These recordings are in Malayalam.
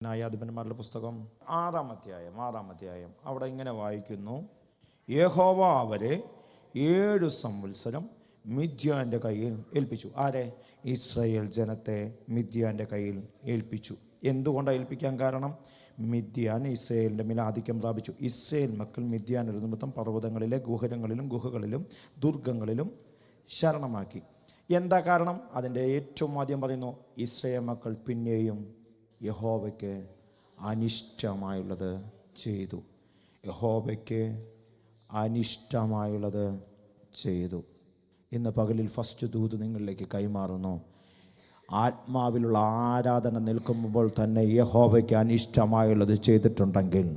ന്യായാധിപന്മാരുടെ പുസ്തകം 6-ാം അധ്യായം അവിടെ ഇങ്ങനെ വായിക്കുന്നു. യഹോവ അവരെ 7 സംവത്സരം മിദ്യാന്റെ കയ്യിൽ ഏൽപ്പിച്ചു. ആരെ? ഇസ്രായേൽ ജനത്തെ മിദ്യാന്റെ കയ്യിൽ ഏൽപ്പിച്ചു. എന്തുകൊണ്ടാണ് ഏൽപ്പിക്കാൻ കാരണം? മിദ്യാൻ ഇസ്രായേലിൻ്റെ മേൽ ആധിക്യം പ്രാപിച്ചു. ഇസ്രായേൽ മക്കൾ മിദ്യാനൊരു നിമിത്തം പർവ്വതങ്ങളിലെ ഗുഹകളിലും ദുർഗങ്ങളിലും ശരണമാക്കി. എന്താ കാരണം? അതിൻ്റെ ഏറ്റവും ആദ്യം പറയുന്നു, ഇസ്രായേൽ മക്കൾ പിന്നെയും യഹോവയ്ക്ക് അനിഷ്ടമായുള്ളത് ചെയ്തു. യഹോവയ്ക്ക് അനിഷ്ടമായുള്ളത് ചെയ്തു. ഇന്ന് പകലിൽ ഫസ്റ്റ് ദൂത് നിങ്ങളിലേക്ക് കൈമാറുന്നു. ആത്മാവിലുള്ള ആരാധന നിൽക്കുമ്പോൾ തന്നെ യഹോവയ്ക്ക് അനിഷ്ടമായുള്ളത് ചെയ്തിട്ടുണ്ടെങ്കിൽ,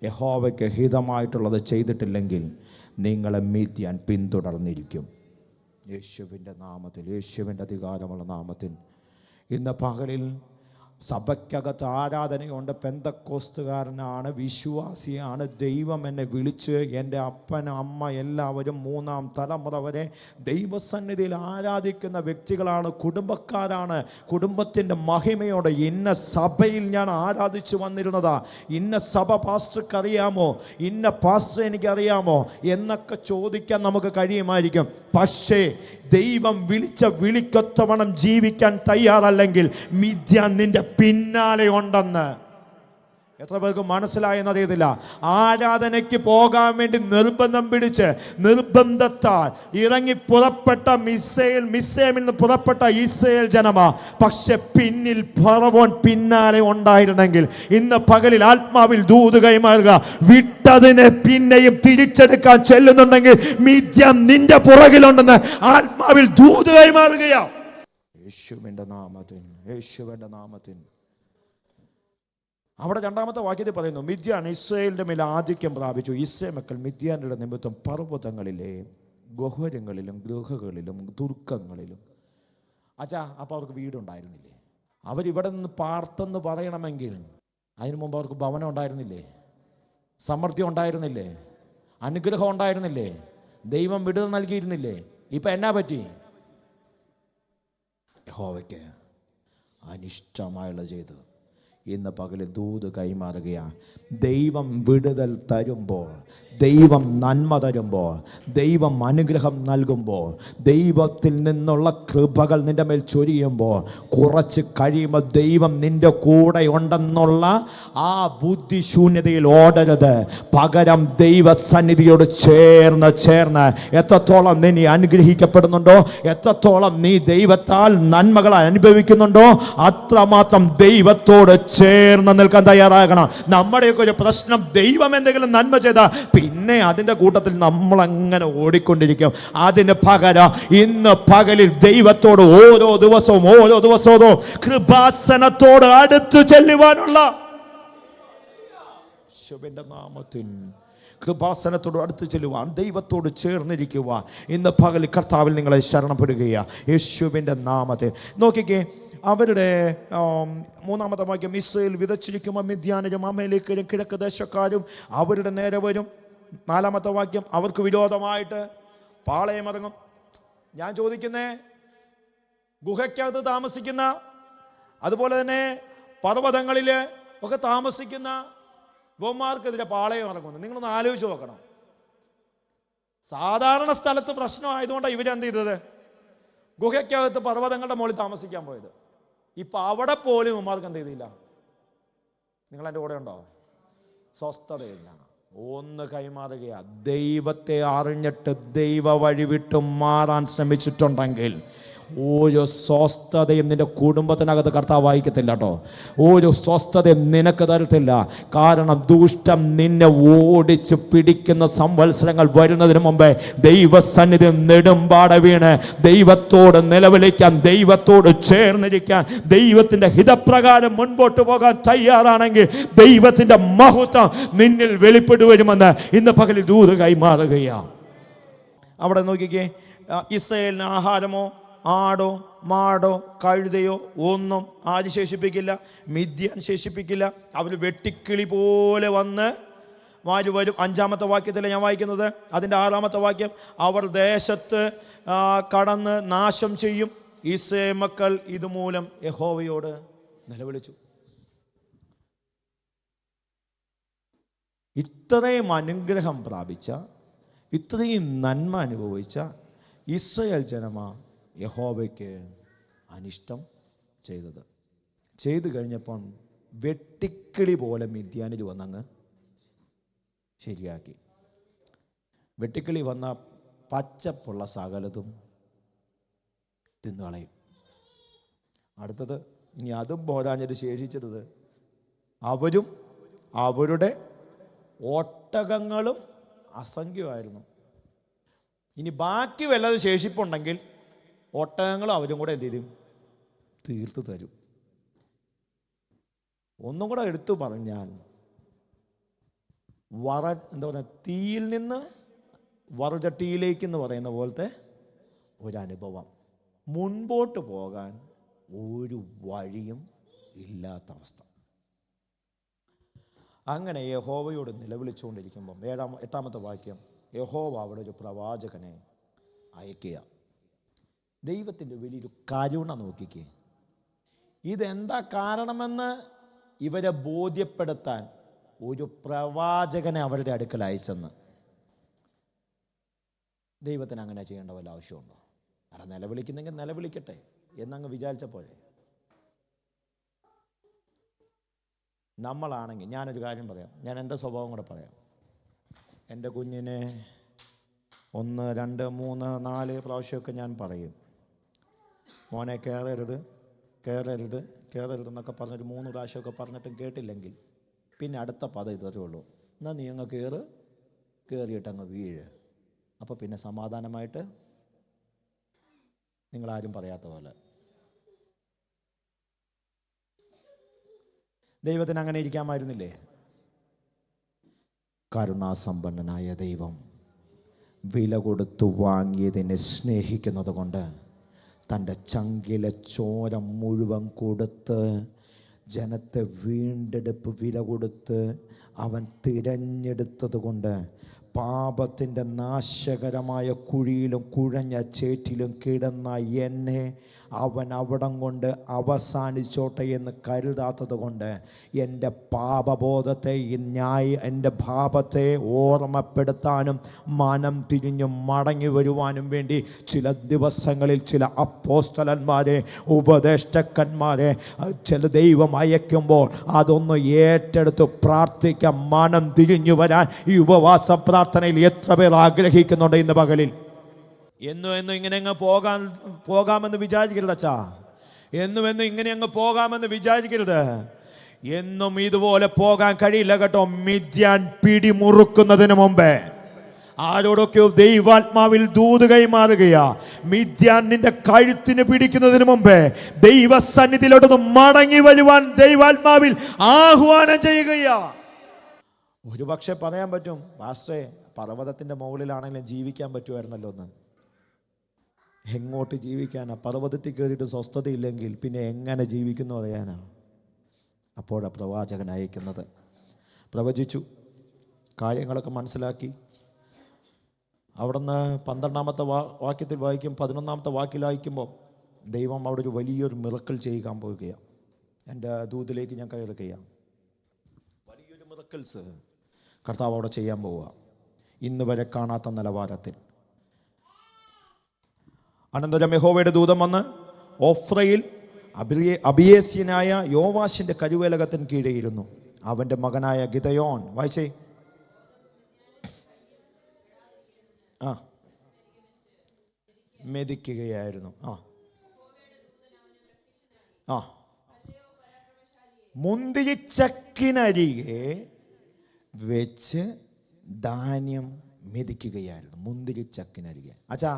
യഹോവയ്ക്ക് ഹിതമായിട്ടുള്ളത് ചെയ്തിട്ടില്ലെങ്കിൽ നിങ്ങളെ മിദ്യാൻ പിന്തുടർന്നിരിക്കും. യേശുവിൻ്റെ നാമത്തിൽ, യേശുവിൻ്റെ അധികാരമുള്ള നാമത്തിൽ ഇന്ന് പകലിൽ സഭയ്ക്കകത്ത് ആരാധനയുണ്ട്. പെന്തക്കോസ്തുകാരനാണ്, വിശ്വാസിയാണ്. ദൈവം എന്നെ വിളിച്ച് എൻ്റെ അപ്പൻ അമ്മ എല്ലാവരും 3-ാം തലമുറ വരെ ദൈവസന്നിധിയിൽ ആരാധിക്കുന്ന വ്യക്തികളാണ്, കുടുംബക്കാരാണ്. കുടുംബത്തിൻ്റെ മഹിമയോടെ ഇന്ന സഭയിൽ ഞാൻ ആരാധിച്ചു വന്നിരുന്നതാ, ഇന്ന സഭ പാസ്റ്റർക്ക് അറിയാമോ, ഇന്ന പാസ്റ്റർ എനിക്കറിയാമോ എന്നൊക്കെ ചോദിക്കാൻ നമുക്ക് കഴിയുമായിരിക്കും. പക്ഷേ ദൈവം വിളിച്ച വിളിക്കൊത്തവണ്ണം ജീവിക്കാൻ തയ്യാറല്ലെങ്കിൽ മിദ്യാൻ നിന്റെ പിന്നാലെ ഉണ്ടെന്ന് എത്ര പേർക്ക് മനസ്സിലായെന്നറിയത്തില്ല. ആരാധനയ്ക്ക് പോകാൻ വേണ്ടി നിർബന്ധം പിടിച്ച് നിർബന്ധത്താൽ ഇറങ്ങി പുറപ്പെട്ട മിസ്സേമിൽ നിന്ന് പുറപ്പെട്ട ഇസ്രായേൽ ജനമാ. പക്ഷെ പിന്നിൽ ഫറവോൻ പിന്നാലെ ഉണ്ടായിരുന്നെങ്കിൽ ഇന്ന് പകലിൽ ആത്മാവിൽ ദൂത് കൈമാറുക. വിട്ടതിനെ പിന്നെയും തിരിച്ചെടുക്കാൻ ചെല്ലുന്നുണ്ടെങ്കിൽ മിദ്യാൻ നിന്റെ പുറകിലുണ്ടെന്ന് ആത്മാവിൽ ദൂത് കൈമാറുകയാ. യേശുവിൻ്റെ നാമത്തിൽ അവിടെ 2-ാമത്തെ വാക്യത്തിൽ പറയുന്നു, മിദ്യാൻ ഇസ്രായേലിൻ്റെ മേൽ ആധിക്യം പ്രാപിച്ചു. ഇസ്രായേൽ മക്കൾ മിദ്യാന്റെ നിമിത്തം പർവ്വതങ്ങളിലെ ഗുഹകളിലും ഗൃഹകളിലും ദുർഗങ്ങളിലും. അപ്പോൾ അവർക്ക് വീടുണ്ടായിരുന്നില്ലേ? അവരിവിടെ നിന്ന് പാർത്തെന്ന് പറയണമെങ്കിൽ അതിനു മുമ്പ് അവർക്ക് ഭവനം ഉണ്ടായിരുന്നില്ലേ? സമൃദ്ധി ഉണ്ടായിരുന്നില്ലേ? അനുഗ്രഹം ഉണ്ടായിരുന്നില്ലേ? ദൈവം വിടുതൽ നൽകിയിരുന്നില്ലേ? ഇപ്പം എന്നാ പറ്റി? യഹോവയ്ക്ക് അനിഷ്ടമായുള്ള ചെയ്തു. ഇന്ന് പകല് ദൂത് കൈമാറുകയാണ്. ദൈവം വിടുതൽ തരുമ്പോൾ, ദൈവം നന്മ തരുമ്പോൾ, ദൈവം അനുഗ്രഹം നൽകുമ്പോൾ, ദൈവത്തിൽ നിന്നുള്ള കൃപകൾ നിന്റെ മേൽ ചൊരിയുമ്പോൾ കുറച്ച് കഴിയുമ്പോൾ ദൈവം നിന്റെ കൂടെ ഉണ്ടെന്നുള്ള ആ ബുദ്ധിശൂന്യതയിൽ ഓടരുത്. പകരം ദൈവസന്നിധിയോട് ചേർന്ന് എത്രത്തോളം നീ അനുഗ്രഹിക്കപ്പെടുന്നുണ്ടോ, എത്രത്തോളം നീ ദൈവത്താൽ നന്മകൾ അനുഭവിക്കുന്നുണ്ടോ, അത്രമാത്രം ദൈവത്തോട് ചേർന്ന് നിൽക്കാൻ തയ്യാറാകണം. നമ്മുടെയൊക്കെ ഒരു പ്രശ്നം, ദൈവം എന്തെങ്കിലും നന്മ ചെയ്താൽ പിന്നെ അതിൻ്റെ കൂട്ടത്തിൽ നമ്മളങ്ങനെ ഓടിക്കൊണ്ടിരിക്കും. അതിന് പകരം ഇന്ന് പകലിൽ ദൈവത്തോട് ഓരോ ദിവസവും കൃപാസനത്തോട് അടുത്ത് ചെല്ലുവാനുള്ള നാമത്തിൽ കൃപാസനത്തോട് അടുത്ത് ചെല്ലുവാൻ, ദൈവത്തോട് ചേർന്നിരിക്കുവാൻ ഇന്ന് പകൽ കർത്താവിൽ നിങ്ങളെ ശരണപ്പെടുകയാണ് യേശുവിൻ്റെ നാമത്തിൽ. നോക്കിക്കേ, അവരുടെ 3-ാമത്തെ വാക്യം, ഇസ്രായേൽ വിതച്ചിരിക്കുമ്പോൾ മിദ്യാനരും അമലേക്കരും കിഴക്ക് ദേശക്കാരും അവരുടെ നേരെ വരും. 4-ാമത്തെ വാക്യം, അവർക്ക് വിരോധമായിട്ട് പാളയമിറങ്ങും. ഞാൻ ചോദിക്കുന്നേ, ഗുഹയ്ക്കകത്ത് താമസിക്കുന്ന, അതുപോലെ തന്നെ പർവ്വതങ്ങളിൽ ഒക്കെ താമസിക്കുന്ന ഗോമാർക്കെതിരെ പാളയം ഇറങ്ങുന്നു. നിങ്ങളൊന്ന് ആലോചിച്ച് നോക്കണം. സാധാരണ സ്ഥലത്ത് പ്രശ്നമായതുകൊണ്ടാണ് ഇവരെന്ത് ചെയ്തത്? ഗുഹയ്ക്കകത്ത് പർവ്വതങ്ങളുടെ മുകളിൽ താമസിക്കാൻ പോയത്. ഇപ്പം അവിടെ പോലും ഉമ്മാർക്ക് എന്ത് ചെയ്തില്ല? നിങ്ങളെൻ്റെ കൂടെ ഉണ്ടോ? സ്വസ്ഥതയില്ല. ഒന്ന് കൈമാറുകയാ. ദൈവത്തെ അറിഞ്ഞിട്ട് ദൈവ വഴി വിട്ട് മാറാൻ ശ്രമിച്ചിട്ടുണ്ടെങ്കിൽ ഒരു സ്വസ്ഥതയും നിന്റെ കുടുംബത്തിനകത്ത് കർത്താവ് വായിക്കത്തില്ല കേട്ടോ. ഒരു സ്വസ്ഥതയും നിനക്ക് തരത്തില്ല. കാരണം ദുഷ്ടം നിന്നെ ഓടിച്ച് പിടിക്കുന്ന സംവത്സരങ്ങൾ വരുന്നതിന് മുമ്പേ ദൈവസന്നിധി നെടുമ്പാട വീണ് ദൈവത്തോട് നിലവിളിക്കാൻ, ദൈവത്തോട് ചേർന്നിരിക്കാൻ, ദൈവത്തിൻ്റെ ഹിതപ്രകാരം മുൻപോട്ട് പോകാൻ തയ്യാറാണെങ്കിൽ ദൈവത്തിൻ്റെ മഹത്വം നിന്നിൽ വെളിപ്പെടുവരുമെന്ന് ഇന്ന് പകലിൽ ദൂത് കൈമാറുകയാണ്. അവിടെ നോക്കിക്കേ, ഇസ്രായേലിന് ആഹാരമോ ആടോ മാടോ കഴുതയോ ഒന്നും ആര് ശേഷിപ്പിക്കില്ല? മിദ്യാൻ ശേഷിപ്പിക്കില്ല. അവർ വെട്ടിക്കിളി പോലെ വന്ന് വാരി വരും. 5-ാമത്തെ വാക്യത്തിലാണ് ഞാൻ വായിക്കുന്നത്. അതിൻ്റെ 6-ാമത്തെ വാക്യം, അവർ ദേശത്ത് കടന്ന് നാശം ചെയ്യും. ഇസ്രായേൽ മക്കൾ ഇതുമൂലം യഹോവയോട് നിലവിളിച്ചു. ഇത്രയും അനുഗ്രഹം പ്രാപിച്ച, ഇത്രയും നന്മ അനുഭവിച്ച ഇസ്രായേൽ ജനമാ യഹോവയ്ക്ക് അനിഷ്ടം ചെയ്തത്. ചെയ്തു കഴിഞ്ഞപ്പം വെട്ടിക്കിളി പോലെ മിദ്യാനിൽ വന്നങ്ങ് ശരിയാക്കി. വെട്ടിക്കിളി വന്ന പച്ചപ്പുള്ള സകലതും തിന്നുകളയും. അടുത്തത് ഇനി അതും പോരാഞ്ഞിട്ട് ശേഷിച്ചത് അവരും അവരുടെ ഒട്ടകങ്ങളും അസംഖ്യമായിരുന്നു. ഇനി ബാക്കി വല്ലതും ശേഷിപ്പുണ്ടെങ്കിൽ ഒട്ടകങ്ങളും അവരും കൂടെ എന്ത് ചെയ്യും? തീർത്ത് തരും. ഒന്നും കൂടെ എടുത്തു പറഞ്ഞാൽ എന്താ പറയുക, തീയിൽ നിന്ന് വറുചട്ടിയിലേക്ക് എന്ന് പറയുന്ന പോലത്തെ ഒരനുഭവം. മുൻപോട്ട് പോകാൻ ഒരു വഴിയും ഇല്ലാത്ത അവസ്ഥ. അങ്ങനെ യഹോവയോട് നിലവിളിച്ചുകൊണ്ടിരിക്കുമ്പം 8-ാമത്തെ വാക്യം, യഹോവ അവിടെ ഒരു പ്രവാചകനെ അയക്കുക. ദൈവത്തിൻ്റെ വലിയൊരു കരുണ നോക്കിക്കേ. ഇതെന്താ കാരണമെന്ന് ഇവരെ ബോധ്യപ്പെടുത്താൻ ഒരു പ്രവാചകനെ അവരുടെ അടുക്കൽ അയച്ചെന്ന്. ദൈവത്തിന് അങ്ങനെ ചെയ്യേണ്ട വല്ല ആവശ്യമുണ്ടോ? അവിടെ നിലവിളിക്കുന്നെങ്കിൽ നിലവിളിക്കട്ടെ എന്നങ്ങ് വിചാരിച്ച പോലെ. നമ്മളാണെങ്കിൽ, ഞാനൊരു കാര്യം പറയാം, ഞാൻ എൻ്റെ സ്വഭാവം കൂടെ പറയാം. എൻ്റെ കുഞ്ഞിനെ 1, 2, 3, 4 പ്രാവശ്യമൊക്കെ ഞാൻ പറയും, മോനെ കയറരുത് കയറരുത് കയറരുതെന്നൊക്കെ പറഞ്ഞൊരു 3 പ്രാവശ്യമൊക്കെ പറഞ്ഞിട്ടും കേട്ടില്ലെങ്കിൽ പിന്നെ അടുത്ത പദം ഇതേ ഉള്ളൂ, എന്നാൽ നീ അങ്ങ് കയറിയിട്ടങ്ങ് വീഴ്. അപ്പോൾ പിന്നെ സമാധാനമായിട്ട് നിങ്ങളാരും പറയാത്ത പോലെ. ദൈവത്തിന് അങ്ങനെ ഇരിക്കാമായിരുന്നില്ലേ? കരുണാസമ്പന്നനായ ദൈവം വില കൊടുത്തു വാങ്ങിയതിനെ സ്നേഹിക്കുന്നത് കൊണ്ട് തൻ്റെ ചങ്കിലെ ചോര മുഴുവൻ കൊടുത്ത് ജനത്തെ വീണ്ടെടുപ്പ് വില കൊടുത്ത് അവൻ തിരഞ്ഞെടുത്തത് കൊണ്ട് പാപത്തിൻ്റെ നാശകരമായ കുഴിയിലും കുഴഞ്ഞ ചേറ്റിലും കിടന്ന എന്നെ അവൻ അവിടം കൊണ്ട് അവസാനിച്ചോട്ടെ എന്ന് കരുതാത്തത് കൊണ്ട് എൻ്റെ പാപബോധത്തെ എൻ്റെ പാപത്തെ ഓർമ്മപ്പെടുത്താനും മനം തിരിഞ്ഞു മടങ്ങി വരുവാനും വേണ്ടി ചില ദിവസങ്ങളിൽ ചില അപ്പോസ്തലന്മാരെ, ഉപദേഷ്ടക്കന്മാരെ ചില ദൈവം അയക്കുമ്പോൾ അതൊന്ന് ഏറ്റെടുത്ത് പ്രാർത്ഥിക്കാൻ, മനം തിരിഞ്ഞു വരാൻ ഈ ഉപവാസ പ്രാർത്ഥനയിൽ എത്ര പേർ ആഗ്രഹിക്കുന്നുണ്ട് ഇന്ന് പകലിൽ? എന്നും ഇങ്ങനെ അങ്ങ് പോകാമെന്ന് വിചാരിക്കരുത് അച്ഛാ. എന്നും ഇങ്ങനെ അങ്ങ് പോകാമെന്ന് വിചാരിക്കരുത്. എന്നും ഇതുപോലെ പോകാൻ കഴിയില്ല കേട്ടോ. മിദ്യാൻ പിടിമുറുക്കുന്നതിന് മുമ്പേ ആരോടൊക്കെയോ ദൈവാത്മാവിൽ ദൂത് കൈമാറുകയാ. മിദ്യാൻ നിന്റെ കഴുത്തിന് പിടിക്കുന്നതിന് മുമ്പേ ദൈവസന്നിധിയിലോട്ട് മടങ്ങി വരുവാൻ ദൈവാത്മാവിൽ ആഹ്വാനം ചെയ്യുകയാ. ഒരു പക്ഷെ പറയാൻ പറ്റും, പാസ്റ്ററെ പർവ്വതത്തിൻ്റെ മുകളിലാണെങ്കിലും ജീവിക്കാൻ പറ്റുമായിരുന്നല്ലോ എന്ന്. എങ്ങോട്ട് ജീവിക്കാനാ? പർവ്വതത്തിൽ കയറിയിട്ട് സ്വസ്ഥതയില്ലെങ്കിൽ പിന്നെ എങ്ങനെ ജീവിക്കുന്നു അറിയാനാ? അപ്പോഴാണ് പ്രവാചകൻ അയക്കുന്നത്. പ്രവചിച്ചു, കാര്യങ്ങളൊക്കെ മനസ്സിലാക്കി. അവിടുന്ന് 12-ാമത്തെ വാക്യത്തിൽ വായിക്കും, 11-ാമത്തെ വാക്യത്തിൽ വായിക്കുമ്പോൾ ദൈവം അവിടെ ഒരു വലിയൊരു മിറക്കിൾ ചെയ്യാൻ പോവുകയാണ്. എൻ്റെ ദൂതിലേക്ക് ഞാൻ കയറുകയാണ്. വലിയൊരു മിറക്കിൾസ് കർത്താവ് അവിടെ ചെയ്യാൻ പോവുക, ഇന്ന് വരെ കാണാത്ത നിലവാരത്തിൽ. അനന്തരം യഹോവയുടെ ദൂതൻ വന്ന് ഓഫ്രയിൽ അബിയേസ്യനായ യോവാശിന്റെ കരുവേലകത്തിന് കീഴെയിരുന്നു. അവന്റെ മകനായ ഗിദയോൻ വായിച്ചേ മെതിക്കുകയായിരുന്നു. മുന്തിരിച്ചക്കിനരികെ വെച്ച് ധാന്യം മെതിക്കുകയായിരുന്നു. മുന്തിരിച്ചക്കിനരികെ. അച്ഛാ,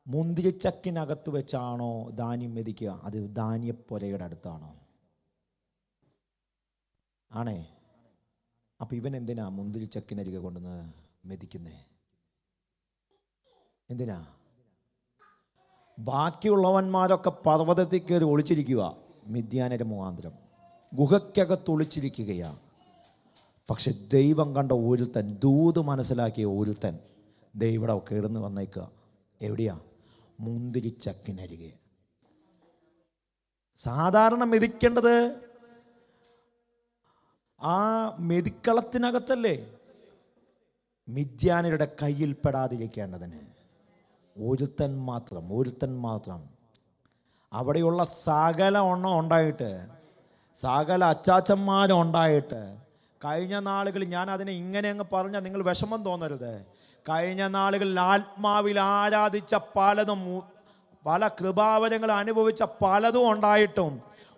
മുന്തിരിച്ചക്കിനകത്ത് വെച്ചാണോ ധാന്യം മെതിക്കുക? അത് ധാന്യപ്പൊരയുടെ അടുത്താണോ? ആണേ. അപ്പം ഇവൻ എന്തിനാ മുന്തിരിച്ചക്കിനരികെ കൊണ്ടുവന്ന് മെതിക്കുന്നേ? എന്തിനാ? ബാക്കിയുള്ളവന്മാരൊക്കെ പർവ്വതത്തിൽ കയറി ഒളിച്ചിരിക്കുക, മിദ്യാനരെ മുഖാന്തരം ഗുഹയ്ക്കകത്ത് ഒളിച്ചിരിക്കുകയാ. പക്ഷെ ദൈവം കണ്ട ഒരുത്തൻ, ദൂത് മനസ്സിലാക്കിയ ഒരുത്തൻ ദൈവം കയറുന്നു വന്നേക്കുക. എവിടെയാ? മുന്തിരിച്ചക്കിനരികെ. സാധാരണ മെതിക്കേണ്ടത് ആ മെതിക്കളത്തിനകത്തല്ലേ മിദ്യാനരുടെ കയ്യിൽ പെടാതിരിക്കേണ്ടതിന് ഒരുത്തൻ മാത്രം അവിടെയുള്ള സകല ഉണ്ടായിട്ട്, സകല അച്ചാച്ചന്മാരും ഉണ്ടായിട്ട്, കഴിഞ്ഞ നാളുകളിൽ ഞാൻ അതിനെ ഇങ്ങനെ അങ്ങ് പറഞ്ഞാൽ നിങ്ങൾ വിഷമം തോന്നരുത്. കഴിഞ്ഞ നാളുകളിൽ ആത്മാവിൽ ആരാധിച്ച പലതും, പല കൃപാവരങ്ങൾ അനുഭവിച്ച പലതും ഉണ്ടായിട്ടും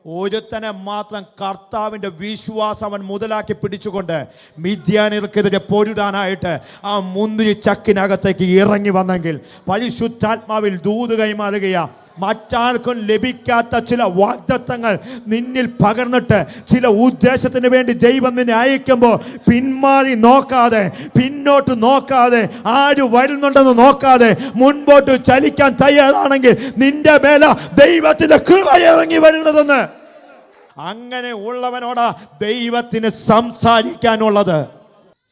ഒരുത്തനെ മാത്രം കർത്താവിൻ്റെ വിശ്വാസം അവൻ മുതലാക്കി പിടിച്ചുകൊണ്ട് മിദ്യാനിർക്കെതിരെ പൊരുടാനായിട്ട് ആ മുന്തിരി ചക്കിനകത്തേക്ക് ഇറങ്ങി വന്നെങ്കിൽ പരിശുദ്ധാത്മാവിൽ ദൂത് കൈമാറുകയാ. മറ്റാർക്കും ലഭിക്കാത്ത ചില വാഗ്ദത്തങ്ങൾ നിന്നിൽ പകർന്നിട്ട്, ചില ഉദ്ദേശത്തിന് വേണ്ടി ദൈവം നിന്നെ അയക്കുമ്പോൾ പിന്മാറി നോക്കാതെ, പിന്നോട്ട് നോക്കാതെ, ആര് വരുന്നുണ്ടെന്ന് നോക്കാതെ മുൻപോട്ട് ചലിക്കാൻ തയ്യാറാണെങ്കിൽ നിന്റെ മേല ദൈവത്തിന്റെ കൃപ ഇറങ്ങി വരുന്നതെന്ന്. അങ്ങനെ ഉള്ളവനോടാ ദൈവത്തിന് സംസാരിക്കാനുള്ളത്.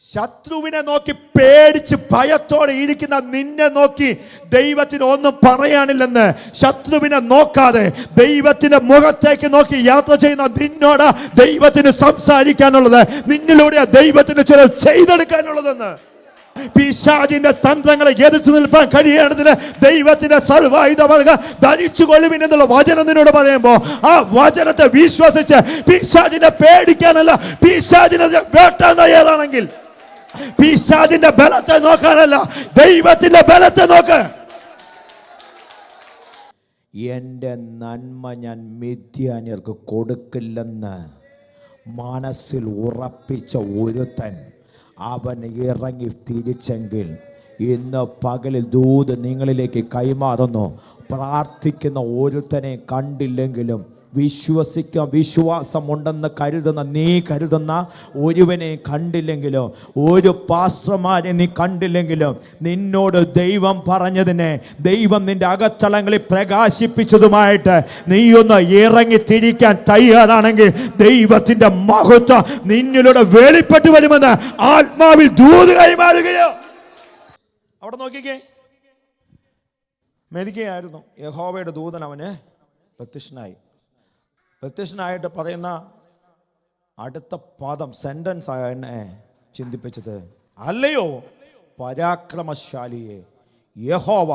ശത്രുവിനെ നോക്കി പേടിച്ച് ഭയത്തോടെ ഇരിക്കുന്ന നിന്നെ നോക്കി ദൈവത്തിന് ഒന്നും പറയാനില്ലെന്ന് ശത്രുവിനെ നോക്കാതെ ദൈവത്തിന്റെ മുഖത്തേക്ക് നോക്കി യാത്ര ചെയ്യുന്ന നിന്നോട് ദൈവത്തിന് സംസാരിക്കാനുള്ളത്, നിന്നിലൂടെ ദൈവത്തിന് ചില ചെയ്തെടുക്കാനുള്ളതെന്ന്. പിശാചിന്റെ തന്ത്രങ്ങളെ എതിർത്ത് നിൽപ്പാൻ കഴിയേണ്ടതിന് ദൈവത്തിന്റെ സർവായുധവർഗ ധരിച്ചു കൊള്ളുവിൻ എന്നുള്ള വചനം നിന്നോട് പറയുമ്പോ ആ വചനത്തെ വിശ്വസിച്ച് പിശാചിനെ പേടിക്കാനല്ല, പിശാചിനെ വേട്ടാൻ തയ്യാറാണെങ്കിൽ, പിശാചിന്റെ ബലത്തെ നോക്കാനല്ല, ദൈവത്തിന്റെ ബലത്തെ നോക്ക്. എന്റെ നന്മ ഞാൻ മിദ്യാന്യർക്ക് കൊടുക്കില്ലെന്ന് മനസ്സിൽ ഉറപ്പിച്ച ഒരുത്തൻ അവൻ ഇറങ്ങി തിരിച്ചെങ്കിൽ ഇന്ന് പകലിൽ ദൂത് നിങ്ങളിലേക്ക് കൈമാറുന്നു. പ്രാർത്ഥിക്കുന്ന ഒരുത്തനെ കണ്ടില്ലെങ്കിലും വിശ്വാസമുണ്ടെന്ന് കരുതുന്ന നീ കരുതുന്ന ഒരുവനെ കണ്ടില്ലെങ്കിലോ, ഒരു പാസ്റ്റർമാരെ നീ കണ്ടില്ലെങ്കിലും, നിന്നോട് ദൈവം പറഞ്ഞതിനെ, ദൈവം നിന്റെ അകത്തളങ്ങളിൽ പ്രകാശിപ്പിച്ചതുമായിട്ട് നീ ഒന്ന് ഇറങ്ങി തിരിക്കാൻ തയ്യാറാണെങ്കിൽ ദൈവത്തിന്റെ മഹത്വം നിന്നിലൂടെ വെളിപ്പെട്ടു വരുമെന്ന് ആത്മാവിൽ ദൂത് കൈമാറുകയോ. അവിടെ നോക്കിക്കേ, മെതിക്കയായിരുന്നു യഹോവയുടെ ദൂതൻ അവന് പ്രത്യക്ഷനായിട്ട് പറയുന്ന അടുത്ത പദം, സെന്റൻസ് ആണ് എന്നെ ചിന്തിപ്പിച്ചത്. അല്ലയോ പരാക്രമശാലിയെ, യഹോവ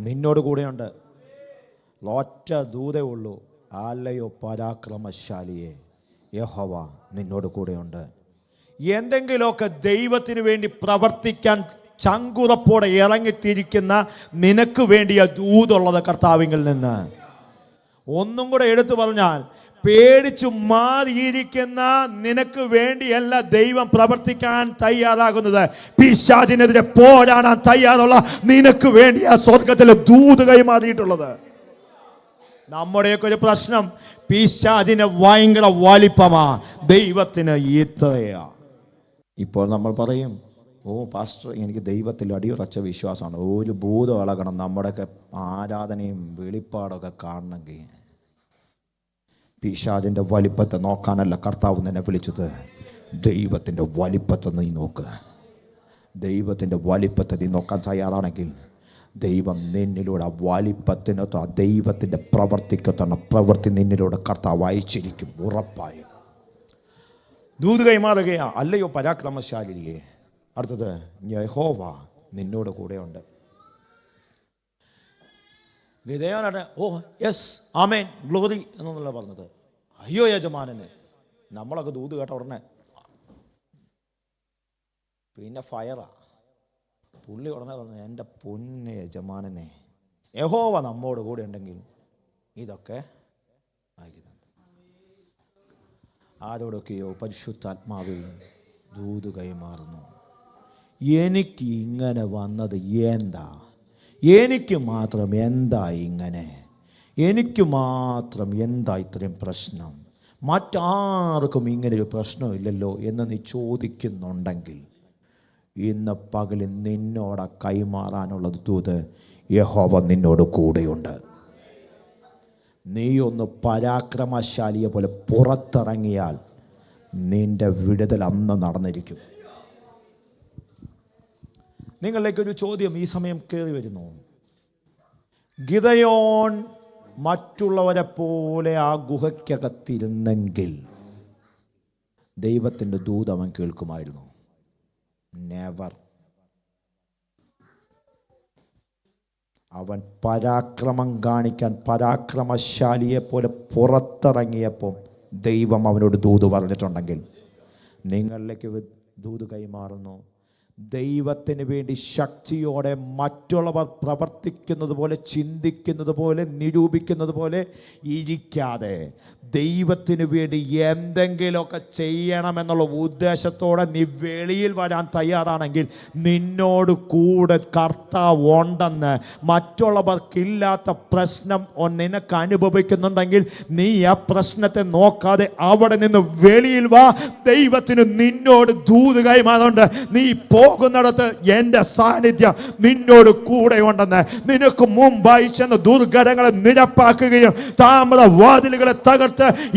നിന്നോട് കൂടെയുണ്ട്. ഒറ്റ ദൂതേ ഉള്ളൂ, അല്ലയോ പരാക്രമശാലിയെ, യഹോവ നിന്നോട് കൂടെയുണ്ട്. എന്തെങ്കിലുമൊക്കെ ദൈവത്തിന് വേണ്ടി പ്രവർത്തിക്കാൻ ചങ്കുറപ്പോടെ ഇറങ്ങിത്തിരിക്കുന്ന നിനക്ക് വേണ്ടിയ ദൂതുള്ളത് കർത്താവിങ്കിൽ നിന്ന്. ഒന്നും കൂടെ എടുത്തു പറഞ്ഞാൽ, പേടിച്ചു മാറിയിരിക്കുന്ന നിനക്ക് വേണ്ടിയല്ല ദൈവം പ്രവർത്തിക്കാൻ തയ്യാറാകുന്നത്, പിശാചിനെതിരെ പോരാടാൻ തയ്യാറുള്ള നിനക്ക് വേണ്ടി ആ സ്വർഗത്തിലെ ദൂത് കൈമാറിയിട്ടുള്ളത്. നമ്മുടെയൊക്കെ ഒരു പ്രശ്നം, പിശാചിന് ഭയങ്കര വലിപ്പമാ, ദൈവത്തിന് ഇത്രയാ. ഇപ്പോൾ നമ്മൾ പറയും, ഓ പാസ്റ്റർ എനിക്ക് ദൈവത്തിൽ അടിയുറച്ച വിശ്വാസമാണ്, ഒരു ഭൂതം ഇളകണം നമ്മുടെയൊക്കെ ആരാധനയും വെളിപ്പാടൊക്കെ കാണണമെങ്കിൽ. പിശാചിൻ്റെ വലിപ്പത്തെ നോക്കാനല്ല കർത്താവ് നിന്നെ വിളിച്ചത്, ദൈവത്തിൻ്റെ വലിപ്പത്തെ നീ നോക്ക്. ദൈവത്തിൻ്റെ വലിപ്പത്തെ നീ നോക്കാൻ തയ്യാറാണെങ്കിൽ ദൈവം നിന്നിലൂടെ വലിപ്പത്തിനൊത്ത ദൈവത്തിൻ്റെ പ്രവർത്തിക്കത്തന്ന പ്രവൃത്തി നിന്നിലൂടെ കർത്താവ് അയച്ചിരിക്കും, ഉറപ്പായും. ദൂത് കൈമാറുകയാ, അല്ലയോ പരാക്രമശാലിയെ. അടുത്തത്, യഹോവ നിന്നോട് കൂടെയുണ്ട്. ഗിദെയോനാണ് ഓ യെസ് ആമേൻ ഗ്ലോറി എന്നല്ല പറഞ്ഞത്. അയ്യോ യജമാനന്, നമ്മളൊക്കെ ദൂത് കേട്ട ഉടനെ പിന്നെ ഫയറാ. പുള്ളി ഉടനെ പറഞ്ഞു, എൻ്റെ പൊന്നെ യജമാനനെ, യഹോവ നമ്മോട് കൂടെ ഉണ്ടെങ്കിൽ ഇതൊക്കെ ആക്കി തന്നെ. ആരോടൊക്കെയോ പരിശുദ്ധാത്മാവിൽ ദൂത് കൈമാറുന്നു. എനിക്ക് ഇങ്ങനെ വന്നത് എന്താ, എനിക്ക് മാത്രം എന്താ ഇങ്ങനെ, എനിക്ക് മാത്രം എന്താ ഇത്രയും പ്രശ്നം, മറ്റാർക്കും ഇങ്ങനൊരു പ്രശ്നമില്ലല്ലോ എന്ന് നീ ചോദിക്കുന്നുണ്ടെങ്കിൽ ഇന്ന് പകലിൽ നിന്നോട് കൈമാറാനുള്ള ദൂത് യഹോവ നിന്നോട് കൂടെയുണ്ട്. നീ ഒന്ന് പരാക്രമശാലിയെ പോലെ പുറത്തിറങ്ങിയാൽ നിന്റെ വിടുതൽ അന്ന് നടന്നിരിക്കും. നിങ്ങളിലേക്കൊരു ചോദ്യം ഈ സമയം കയറി വരുന്നു. ഗിദെയോൻ മറ്റുള്ളവരെ പോലെ ആ ഗുഹയ്ക്കകത്തിരുന്നെങ്കിൽ ദൈവത്തിൻ്റെ ദൂത് അവൻ കേൾക്കുമായിരുന്നു? നെവർ. അവൻ പരാക്രമം കാണിക്കാൻ പരാക്രമശാലിയെ പോലെ പുറത്തിറങ്ങിയപ്പോൾ ദൈവം അവനോട് ദൂത് പറഞ്ഞിട്ടുണ്ടെങ്കിൽ നിങ്ങളിലേക്ക് ദൂത് കൈമാറുന്നു. ദൈവത്തിന് വേണ്ടി ശക്തിയോടെ മറ്റുള്ളവർ പ്രവർത്തിക്കുന്നത് പോലെ, ചിന്തിക്കുന്നത് പോലെ, നിരൂപിക്കുന്നത് പോലെ ഇരിക്കാതെ ദൈവത്തിന് വേണ്ടി എന്തെങ്കിലുമൊക്കെ ചെയ്യണമെന്നുള്ള ഉദ്ദേശത്തോടെ നീ വെളിയിൽ വരാൻ തയ്യാറാണെങ്കിൽ നിന്നോട് കൂടെ കർത്താവ് ഉണ്ടെന്ന്, മറ്റുള്ളവർക്കില്ലാത്ത പ്രശ്നം നിനക്ക് അനുഭവിക്കുന്നുണ്ടെങ്കിൽ നീ ആ പ്രശ്നത്തെ നോക്കാതെ അവിടെ നിന്ന് വെളിയിൽ വാ. ദൈവത്തിന് നിന്നോട് ദൂത് കൈമാറുന്നുണ്ട്. നീ പോകുന്നിടത്ത് എൻ്റെ സാന്നിധ്യം നിന്നോട് കൂടെ ഉണ്ടെന്ന്. നിനക്ക് മുമ്പായി ചെന്ന് ദുർഘടങ്ങളെ നിരപ്പാക്കുകയും താമ്ര വാതിലുകളെ തകർത്ത്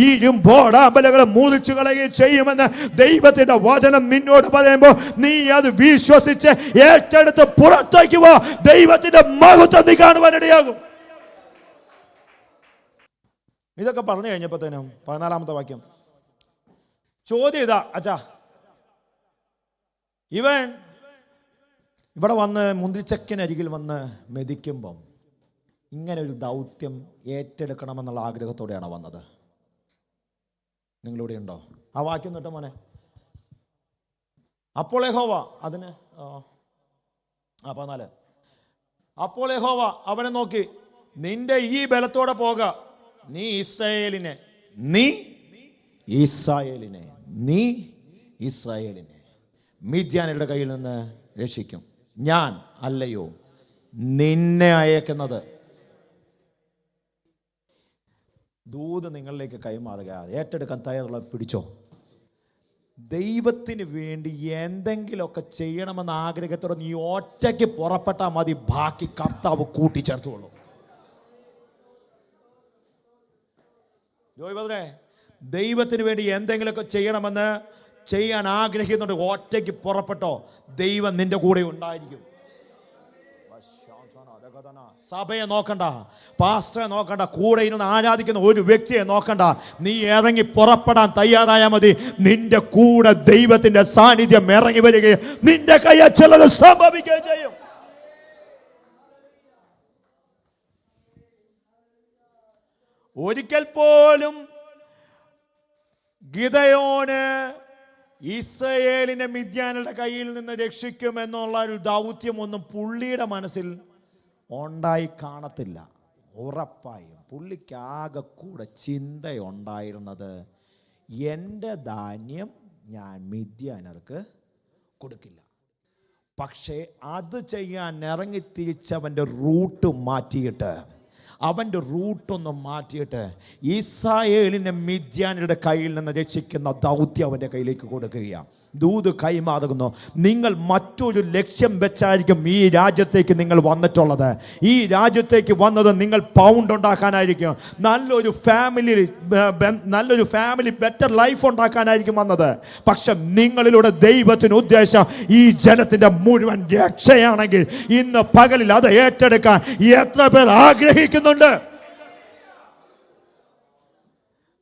ഇരുമ്പോടാമ്പലുകളെ മുറിച്ചു കളയുകയും ചെയ്യുമെന്ന് ദൈവത്തിന്റെ വചനം നിന്നോട് പറയുമ്പോൾ നീ അത് വിശ്വസിച്ച് ഏറ്റെടുത്ത് പുറത്തേക്ക് പോ. ദൈവത്തിന്റെ മഹത്വം നീ കാണുവാനിടയാകും. ഇതൊക്കെ പറഞ്ഞു കഴിഞ്ഞപ്പോഴത്തേനും 14-ാമത്തെ വാക്യം ചോദ്യം ഇതാ, അച്ഛാ ഇവൻ ഇവിടെ വന്ന് മുന്തിരിച്ചക്കിനരികിൽ വന്ന് മെതിക്കുമ്പം ഇങ്ങനെ ഒരു ദൗത്യം ഏറ്റെടുക്കണമെന്നുള്ള ആഗ്രഹത്തോടെയാണ് വന്നത്. നിങ്ങളിവിടെ ഉണ്ടോ? ആ വാക്യം തൊട്ട് മോനെ. അപ്പോൾ യഹോവ അതിന് 14. അപ്പോൾ യഹോവ അവനെ നോക്കി, നിന്റെ ഈ ബലത്തോടെ പോക, നീ ഇസ്രായേലിനെ മിദ്യാനരുടെ കയ്യിൽ നിന്ന് രക്ഷിക്കും. ഞാൻ അല്ലയോ നിന്നെ അയക്കുന്നത്? ദൂത് നിങ്ങളിലേക്ക് കൈമാറുക. ഏറ്റെടുക്കാൻ തയ്യാറുള്ള പിടിച്ചോ. ദൈവത്തിന് വേണ്ടി എന്തെങ്കിലുമൊക്കെ ചെയ്യണമെന്ന ആഗ്രഹത്തോടെ നീ ഒറ്റയ്ക്ക് പുറപ്പെട്ടാൽ മതി. ബാക്കി കർത്താവ് കൂട്ടിച്ചേർത്തുള്ളൂ. ജോയ്, ദൈവത്തിന് വേണ്ടി എന്തെങ്കിലുമൊക്കെ ചെയ്യണമെന്ന് ചെയ്യാൻ ആഗ്രഹിക്കുന്നുണ്ട്, ഒറ്റയ്ക്ക് പുറപ്പെട്ടോ. ദൈവം നിന്റെ കൂടെ ഉണ്ടായിരിക്കും. സഭയെ നോക്കണ്ട, പാസ്റ്ററെ നോക്കണ്ട, കൂടെ ഇരുന്ന് ആരാധിക്കുന്ന ഒരു വ്യക്തിയെ നോക്കണ്ട. നീ ഇറങ്ങി പുറപ്പെടാൻ തയ്യാറായാൽ മതി. നിന്റെ കൂടെ ദൈവത്തിന്റെ സാന്നിധ്യം ഇറങ്ങി വരികയും നിന്റെ കയ്യിൽ ചിലത് സംഭവിക്കുകയും ചെയ്യും. ഒരിക്കൽ പോലും ഗിദെയോന് ഇസ്രായേലിനെ മിദ്യാനയുടെ കയ്യിൽ നിന്ന് രക്ഷിക്കുമെന്നുള്ള ഒരു ദൗത്യമൊന്നും പുള്ളിയുടെ മനസ്സിൽ ഉണ്ടായി കാണത്തില്ല. ഉറപ്പായും പുള്ളിക്ക് ആകെ കൂടെ ചിന്തയുണ്ടായിരുന്നത് എൻ്റെ ധാന്യം ഞാൻ മിദ്യാനർക്ക് കൊടുക്കില്ല. പക്ഷേ അത് ചെയ്യാൻ ഇറങ്ങി തിരിച്ചവൻ്റെ റൂട്ട് മാറ്റിയിട്ട് ഇസ്രായേലിനെ മിദ്യാനയുടെ കയ്യിൽ നിന്ന് രക്ഷിക്കുന്ന ദൗത്യം അവൻ്റെ കയ്യിലേക്ക് കൊടുക്കുകയാണ്. ദൂത് കൈമാറുന്നു. നിങ്ങൾ മറ്റൊരു ലക്ഷ്യം വെച്ചായിരിക്കും ഈ രാജ്യത്തേക്ക് നിങ്ങൾ വന്നിട്ടുള്ളത്. ഈ രാജ്യത്തേക്ക് വന്നത് നിങ്ങൾ പൗണ്ട് ഉണ്ടാക്കാനായിരിക്കും, നല്ലൊരു ഫാമിലി ബെറ്റർ ലൈഫ് ഉണ്ടാക്കാനായിരിക്കും വന്നത്. പക്ഷെ നിങ്ങളിലൂടെ ദൈവത്തിന് ഉദ്ദേശം ഈ ജനത്തിൻ്റെ മുഴുവൻ രക്ഷയാണെങ്കിൽ ഇന്ന് പകലിൽ അത് ഏറ്റെടുക്കാൻ എത്ര പേർ ആഗ്രഹിക്കുന്നു?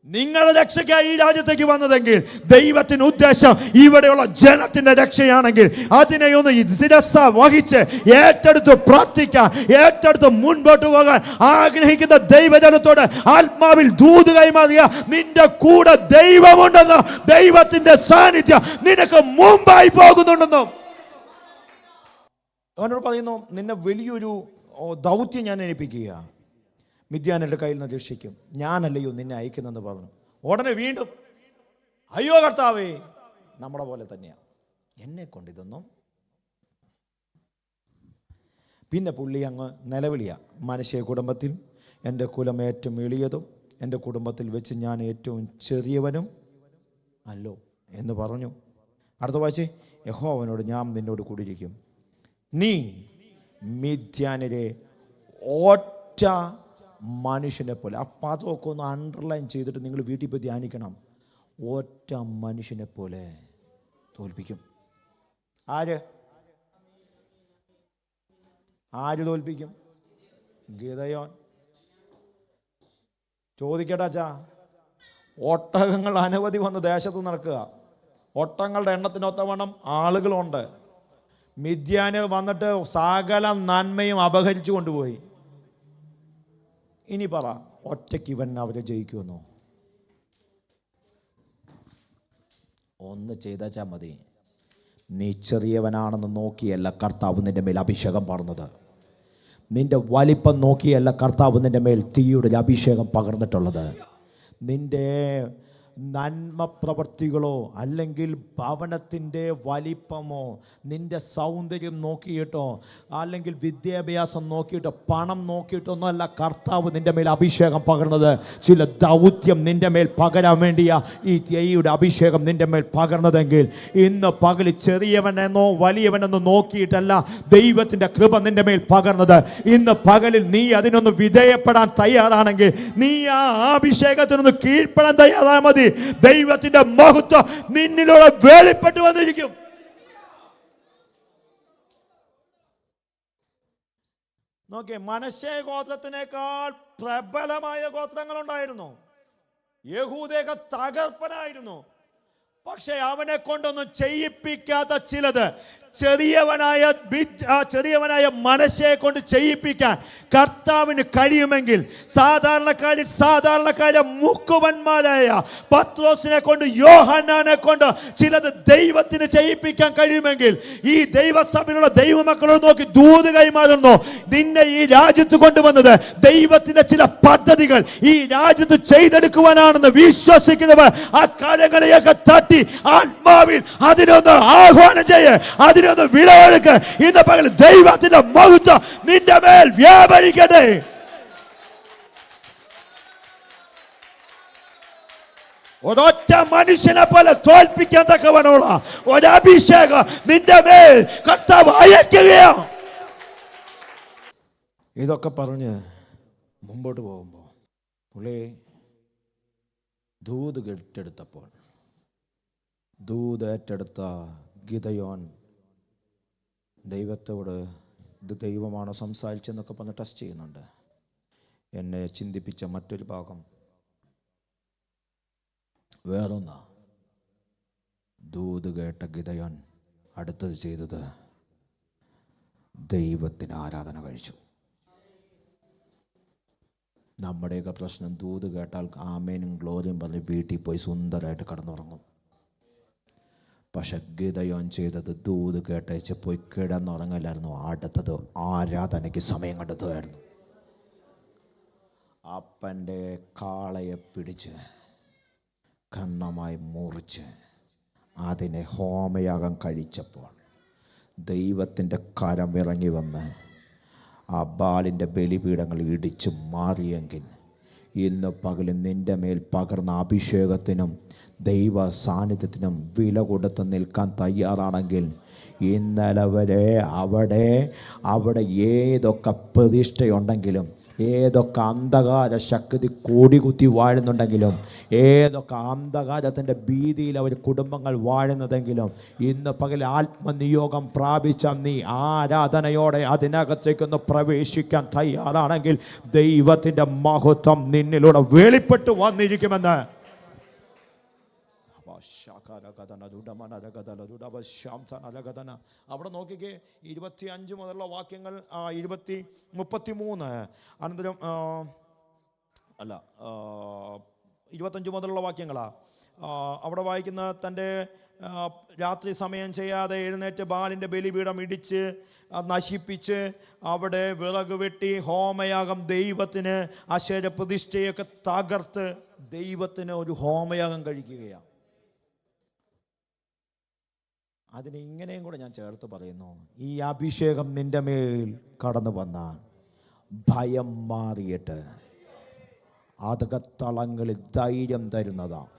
നിങ്ങളുടെ രക്ഷയ്ക്കായി ഈ രാജ്യത്തേക്ക് വന്നതെങ്കിൽ ദൈവത്തിന് ഉദ്ദേശം ഇവിടെയുള്ള ജനത്തിന്റെ രക്ഷയാണെങ്കിൽ അതിനെ ഒന്ന് ശിരസ്സ വഹിച്ച് ഏറ്റെടുത്ത് പ്രാർത്ഥിക്കാൻ, ഏറ്റെടുത്ത് മുൻപോട്ട് പോകാൻ ആഗ്രഹിക്കുന്ന ദൈവജനത്തോട് ആത്മാവിൽ ദൂത് കൈമാറിയ നിന്റെ കൂടെ ദൈവമുണ്ടെന്നോ, ദൈവത്തിന്റെ സാന്നിധ്യം നിനക്ക് മുമ്പായി പോകുന്നുണ്ടെന്നോ അവനോട് പറയുന്നു. നിന്നെ വലിയൊരു ദൗത്യം ഞാൻ ഏൽപ്പിക്കുക, മിദ്യാനരുടെ കയ്യിൽ നിന്ന് രക്ഷിക്കും, ഞാനല്ലയോ നിന്നെ അയക്കുന്നെന്ന് പറഞ്ഞു. ഉടനെ വീണ്ടും അയ്യോ കർത്താവേ, നമ്മുടെ പോലെ തന്നെയാണ്, എന്നെ കൊണ്ട് ഇതൊന്നും. പിന്നെ പുള്ളി അങ്ങ് നിലവിളിയ, മനുഷ്യ കുടുംബത്തിൽ എൻ്റെ കുലം ഏറ്റവും എളിയതും എൻ്റെ കുടുംബത്തിൽ വെച്ച് ഞാൻ ഏറ്റവും ചെറിയവനും അല്ലോ എന്ന് പറഞ്ഞു. അടുത്ത വായിച്ചേ, യഹോവനോട് ഞാൻ നിന്നോട് കൂടിയിരിക്കും, നീ മിദ്യാനരെ ഒറ്റ മനുഷ്യനെ പോലെ. ആ പദമൊക്കെ ഒന്ന് അണ്ടർലൈൻ ചെയ്തിട്ട് നിങ്ങൾ വീട്ടിൽ പോയി ധ്യാനിക്കണം. ഒറ്റ മനുഷ്യനെ പോലെ തോൽപ്പിക്കും. ആര് തോൽപ്പിക്കും? ഗിദെയോൻ. ചോദിക്കട്ടെ അച്ഛാ, ഒട്ടകങ്ങൾ അനവധി വന്ന് ദേശത്ത് നടക്കുക, ഒട്ടങ്ങളുടെ എണ്ണത്തിനൊത്തവണ്ണം ആളുകളുണ്ട്. മിദ്യാന് വന്നിട്ട് സകല നന്മയും അപഹരിച്ചു കൊണ്ടുപോയി. ഇനി പറ, ഒറ്റയ്ക്ക് ഇവൻ അവരെ ജയിക്കുമെന്നോ? ഒന്ന് ചെയ്താച്ചാൽ മതി. നീ ചെറിയവനാണെന്ന് നോക്കിയല്ല കർത്താവ് നിന്റെ മേൽ അഭിഷേകം പകർന്നത്. നിന്റെ വലിപ്പം നോക്കിയല്ല കർത്താവ് നിന്റെ മേൽ തീയുടെ അഭിഷേകം പകർന്നിട്ടുള്ളത്. നിന്റെ നന്മ പ്രവൃത്തികളോ അല്ലെങ്കിൽ ഭവനത്തിൻ്റെ വലിപ്പമോ നിന്റെ സൗന്ദര്യം നോക്കിയിട്ടോ അല്ലെങ്കിൽ വിദ്യാഭ്യാസം നോക്കിയിട്ടോ പണം നോക്കിയിട്ടൊന്നും അല്ല കർത്താവ് നിന്റെ മേൽ അഭിഷേകം പകർന്നത്. ചില ദൗത്യം നിന്റെ മേൽ പകരാൻ വേണ്ടിയാ ഈ തീയുടെ അഭിഷേകം നിന്റെ മേൽ പകർന്നതെങ്കിൽ ഇന്ന് പകൽ ചെറിയവനെന്നോ വലിയവനെന്നോ നോക്കിയിട്ടല്ല ദൈവത്തിൻ്റെ കൃപ നിന്റെ മേൽ പകർന്നത്. ഇന്ന് പകലിൽ നീ അതിനൊന്ന് വിധേയപ്പെടാൻ തയ്യാറാണെങ്കിൽ, നീ ആ അഭിഷേകത്തിനൊന്ന് കീഴ്പ്പെടാൻ തയ്യാറായാൽ മതി. ദൈവത്തിന്റെ മഹത്വം നിന്നിലൂടെ വെളിപ്പെട്ടു വന്നിരിക്കും. നോക്കിയേ, മനശ്ശെ ഗോത്രത്തിനേക്കാൾ പ്രബലമായ ഗോത്രങ്ങളുണ്ടായിരുന്നു. യഹൂദയൊക്കെ തകർപ്പനായിരുന്നു. പക്ഷെ അവനെ കൊണ്ടൊന്നും ചെയ്യിപ്പിക്കാത്ത ചിലത് ചെറിയവനായ മനശ്ശയെ കൊണ്ട് ചെയ്യിപ്പിക്കാൻ കർത്താവിന് കഴിയുമെങ്കിൽ, സാധാരണക്കാരെ മുക്കുവന്മാരായ പത്രോസിനെ കൊണ്ട് യോഹന്നാനെ കൊണ്ട് ചിലത് ദൈവത്തിന് ചെയ്യിപ്പിക്കാൻ കഴിയുമെങ്കിൽ, ഈ ദൈവസഭയിലുള്ള ദൈവമക്കളോട് നോക്കി ദൂത് കൈമാറുന്നു. നിന്നെ ഈ രാജ്യത്ത് കൊണ്ടുവന്നത് ദൈവത്തിന്റെ ചില പദ്ധതികൾ ഈ രാജ്യത്ത് ചെയ്തെടുക്കുവാനാണെന്ന് വിശ്വസിക്കുന്നവർ ആ കാര്യങ്ങളെയൊക്കെ തട്ടി ആത്മാവിൽ അതിനൊന്ന് ആഹ്വാനം ചെയ്യ്, അതിനൊന്ന് വിളവെടുക്ക്. ഇന്ന് പകൽ ദൈവത്തിന്റെ മഹത്വം നിന്റെ മേൽ വ്യാപരിക്കട്ടെ. ഒരൊറ്റ മനുഷ്യനെ പോലെ തോൽപ്പിക്കാൻ തക്കവനുള്ള ഒരഭിഷേകം നിന്റെ മേൽ കർത്താവ് അയക്കുകയാണ്. ഇതൊക്കെ പറഞ്ഞ് മുമ്പോട്ട് പോകുമ്പോൾ പുള്ളി ദൂത് കെട്ടെടുത്തപ്പോൾ ദൂത് ഏറ്റെടുത്ത ഗിദെയോൻ ദൈവത്തോട് ഇത് ദൈവമാണോ സംസാരിച്ചെന്നൊക്കെ പറഞ്ഞ് ടെസ്റ്റ് ചെയ്യുന്നുണ്ട്. എന്നെ ചിന്തിപ്പിച്ച മറ്റൊരു ഭാഗം വേറൊന്നാ. ദൂത് കേട്ട ഗിദെയോൻ അടുത്തത് ചെയ്തത് ദൈവത്തിന് ആരാധന കഴിച്ചു. നമ്മുടെയൊക്കെ പ്രശ്നം ദൂത് കേട്ടാൽ ആമേനും ഗ്ലോറിയും പറഞ്ഞ് വീട്ടിൽ പോയി സുന്ദരമായിട്ട് കിടന്നുറങ്ങും. പക്ഷെ ഗിദെയോൻ ചെയ്തത് ദൂത് കേട്ടേച്ച് പോയി കിടന്നുറങ്ങലായിരുന്നു. അടുത്തത് ആരാധനയ്ക്ക് സമയം കണ്ടെത്തുകയായിരുന്നു. അപ്പൻ്റെ കാളയെ പിടിച്ച് കണ്ണമായി മുറിച്ച് അതിനെ ഹോമയാഗം കഴിച്ചപ്പോൾ ദൈവത്തിൻ്റെ കരം ഇറങ്ങി വന്ന് ആ ബാലിൻ്റെ ബലിപീഠങ്ങൾ ഇടിച്ചു മാറിയെങ്കിൽ, ഇന്ന് പകൽ നിൻ്റെ മേൽ പകർന്ന അഭിഷേകത്തിനും ദൈവ സാന്നിധ്യത്തിനും വില കൊടുത്ത് നിൽക്കാൻ തയ്യാറാണെങ്കിൽ, ഇന്നലെ വരെ അവിടെ ഏതൊക്കെ പ്രതിഷ്ഠയുണ്ടെങ്കിലും, ഏതൊക്കെ അന്ധകാര ശക്തി കൊടികുത്തി വാഴുന്നുണ്ടെങ്കിലും, ഏതൊക്കെ അന്ധകാരത്തിൻ്റെ ഭീതിയിൽ അവർ കുടുംബങ്ങൾ വാഴുന്നതെങ്കിലും, ഇന്ന് പകൽ ആത്മനിയോഗം പ്രാപിച്ച നീ ആരാധനയോടെ അതിനകത്തേക്കൊന്ന് പ്രവേശിക്കാൻ തയ്യാറാണെങ്കിൽ ദൈവത്തിൻ്റെ മഹത്വം നിന്നിലൂടെ വെളിപ്പെട്ടു വന്നിരിക്കുമെന്ന്. അവിടെ നോക്കിക്കേ, 25 മുതലുള്ള വാക്യങ്ങൾ, 33 അനന്തരം 25 മുതലുള്ള വാക്യങ്ങളാ അവിടെ വായിക്കുന്ന. തൻ്റെ രാത്രി സമയം ചെയ്യാതെ എഴുന്നേറ്റ് ബാലിൻ്റെ ബലിപീഠം ഇടിച്ച് നശിപ്പിച്ച് അവിടെ വിറക് വെട്ടി ഹോമയാഗം ദൈവത്തിന് അശേര പ്രതിഷ്ഠയൊക്കെ തകർത്ത് ദൈവത്തിന് ഒരു ഹോമയാഗം കഴിക്കുകയാണ്. അതിന് ഇങ്ങനെയും കൂടെ ഞാൻ ചേർത്ത് പറയുന്നു, ഈ അഭിഷേകം നിന്റെ മേൽ കടന്നു വന്നാൽ ഭയം മാറിയിട്ട് അകത്തളങ്ങളിൽ ധൈര്യം തരുന്നതാണ്.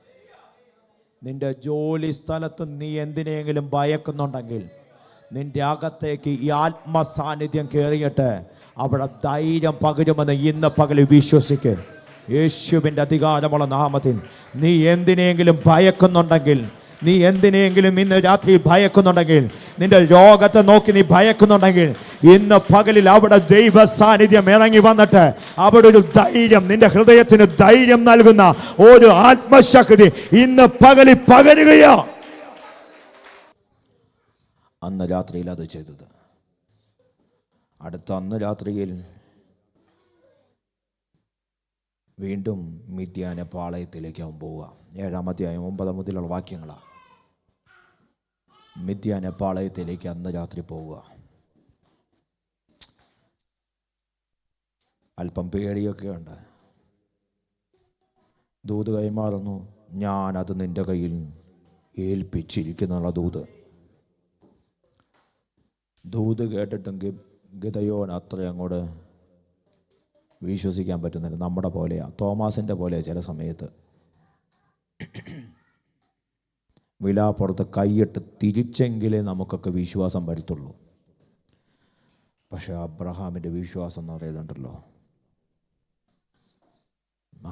നിന്റെ ജോലി സ്ഥലത്ത് നീ എന്തിനെങ്കിലും ഭയക്കുന്നുണ്ടെങ്കിൽ നിന്റെ അകത്തേക്ക് ഈ ആത്മസാന്നിധ്യം കയറിയിട്ട് അവിടെ ധൈര്യം പകരുമെന്ന് ഇന്ന് പകൽ വിശ്വസിക്ക്. യേശുവിൻ്റെ അധികാരമുള്ള നാമത്തിൽ നീ എന്തിനെങ്കിലും ഭയക്കുന്നുണ്ടെങ്കിൽ, നീ എന്തിനെങ്കിലും ഇന്ന് രാത്രി ഭയക്കുന്നുണ്ടെങ്കിൽ, നിന്റെ രോഗത്തെ നോക്കി നീ ഭയക്കുന്നുണ്ടെങ്കിൽ, ഇന്ന് പകലിൽ അവിടെ ദൈവ സാന്നിധ്യം ഇറങ്ങി വന്നിട്ട് അവിടെ ഒരു ധൈര്യം, നിന്റെ ഹൃദയത്തിന് ധൈര്യം നൽകുന്ന ഒരു ആത്മശക്തി ഇന്ന് പകലിൽ പകരുകയോ. അന്ന് രാത്രിയിൽ അത് ചെയ്തത്. അടുത്ത അന്ന് രാത്രിയിൽ വീണ്ടും മിദ്യാന പാളയത്തിലേക്ക് അവൻ പോവുക. 7-ാം അധ്യായം 9 മുതലുള്ള വാക്യങ്ങളാണ്. മിദ്യാന പാളയത്തിലേക്ക് അന്ന് രാത്രി പോവുക. അല്പം പേടിയൊക്കെ ഉണ്ട്. ദൂത് കൈമാറുന്നു, ഞാനത് നിൻ്റെ കയ്യിൽ ഏൽപ്പിച്ചിരിക്കുന്നുള്ള ദൂത് കേട്ടിട്ടും ഗിദെയോൻ അത്ര അങ്ങോട്ട് വിശ്വസിക്കാൻ പറ്റുന്നില്ല. നമ്മുടെ പോലെയാണ്, തോമാസിൻ്റെ പോലെ ചില സമയത്ത് വിലാപ്പുറത്ത് കൈയിട്ട് തിരിച്ചെങ്കിലേ നമുക്കൊക്കെ വിശ്വാസം വരത്തുള്ളൂ. പക്ഷെ അബ്രഹാമിൻ്റെ വിശ്വാസം എന്ന് പറയുന്നുണ്ടല്ലോ,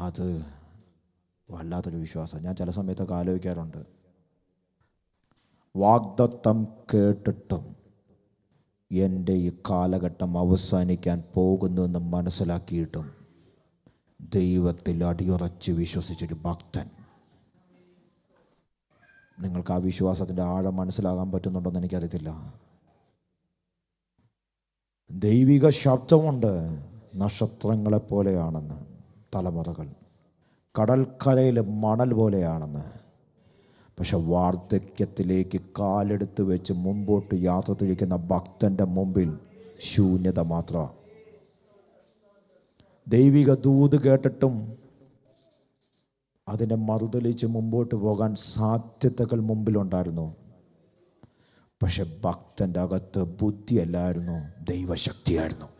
അത് വല്ലാത്തൊരു വിശ്വാസം. ഞാൻ ചില സമയത്തൊക്കെ ആലോചിക്കാറുണ്ട്, വാഗ്ദത്തം കേട്ടിട്ടും എൻ്റെ ഈ കാലഘട്ടം അവസാനിക്കാൻ പോകുന്നുവെന്ന് മനസ്സിലാക്കിയിട്ടും ദൈവത്തിൽ അടിയുറച്ച് വിശ്വസിച്ചൊരു ഭക്തൻ. നിങ്ങൾക്ക് ആ വിശ്വാസത്തിൻ്റെ ആഴം മനസ്സിലാകാൻ പറ്റുന്നുണ്ടോയെന്ന് എനിക്കറിയത്തില്ല. ദൈവിക ശബ്ദമുണ്ട്, നക്ഷത്രങ്ങളെപ്പോലെയാണെന്ന് തലമുറകൾ, കടൽക്കരയിലെ മണൽ പോലെയാണെന്ന്. പക്ഷെ വാർദ്ധക്യത്തിലേക്ക് കാലെടുത്ത് വെച്ച് മുമ്പോട്ട് യാത്ര തിരിക്കുന്ന ഭക്തൻ്റെ മുമ്പിൽ ശൂന്യത മാത്രം. ദൈവിക ദൂത് കേട്ടിട്ടും അതിനെ മറുതലിച്ച് മുമ്പോട്ട് പോകാൻ സാധ്യതകൾ മുമ്പിലുണ്ടായിരുന്നു. പക്ഷെ ഭക്തൻ്റെ അകത്ത് ബുദ്ധിയല്ലായിരുന്നു, ദൈവശക്തിയായിരുന്നു.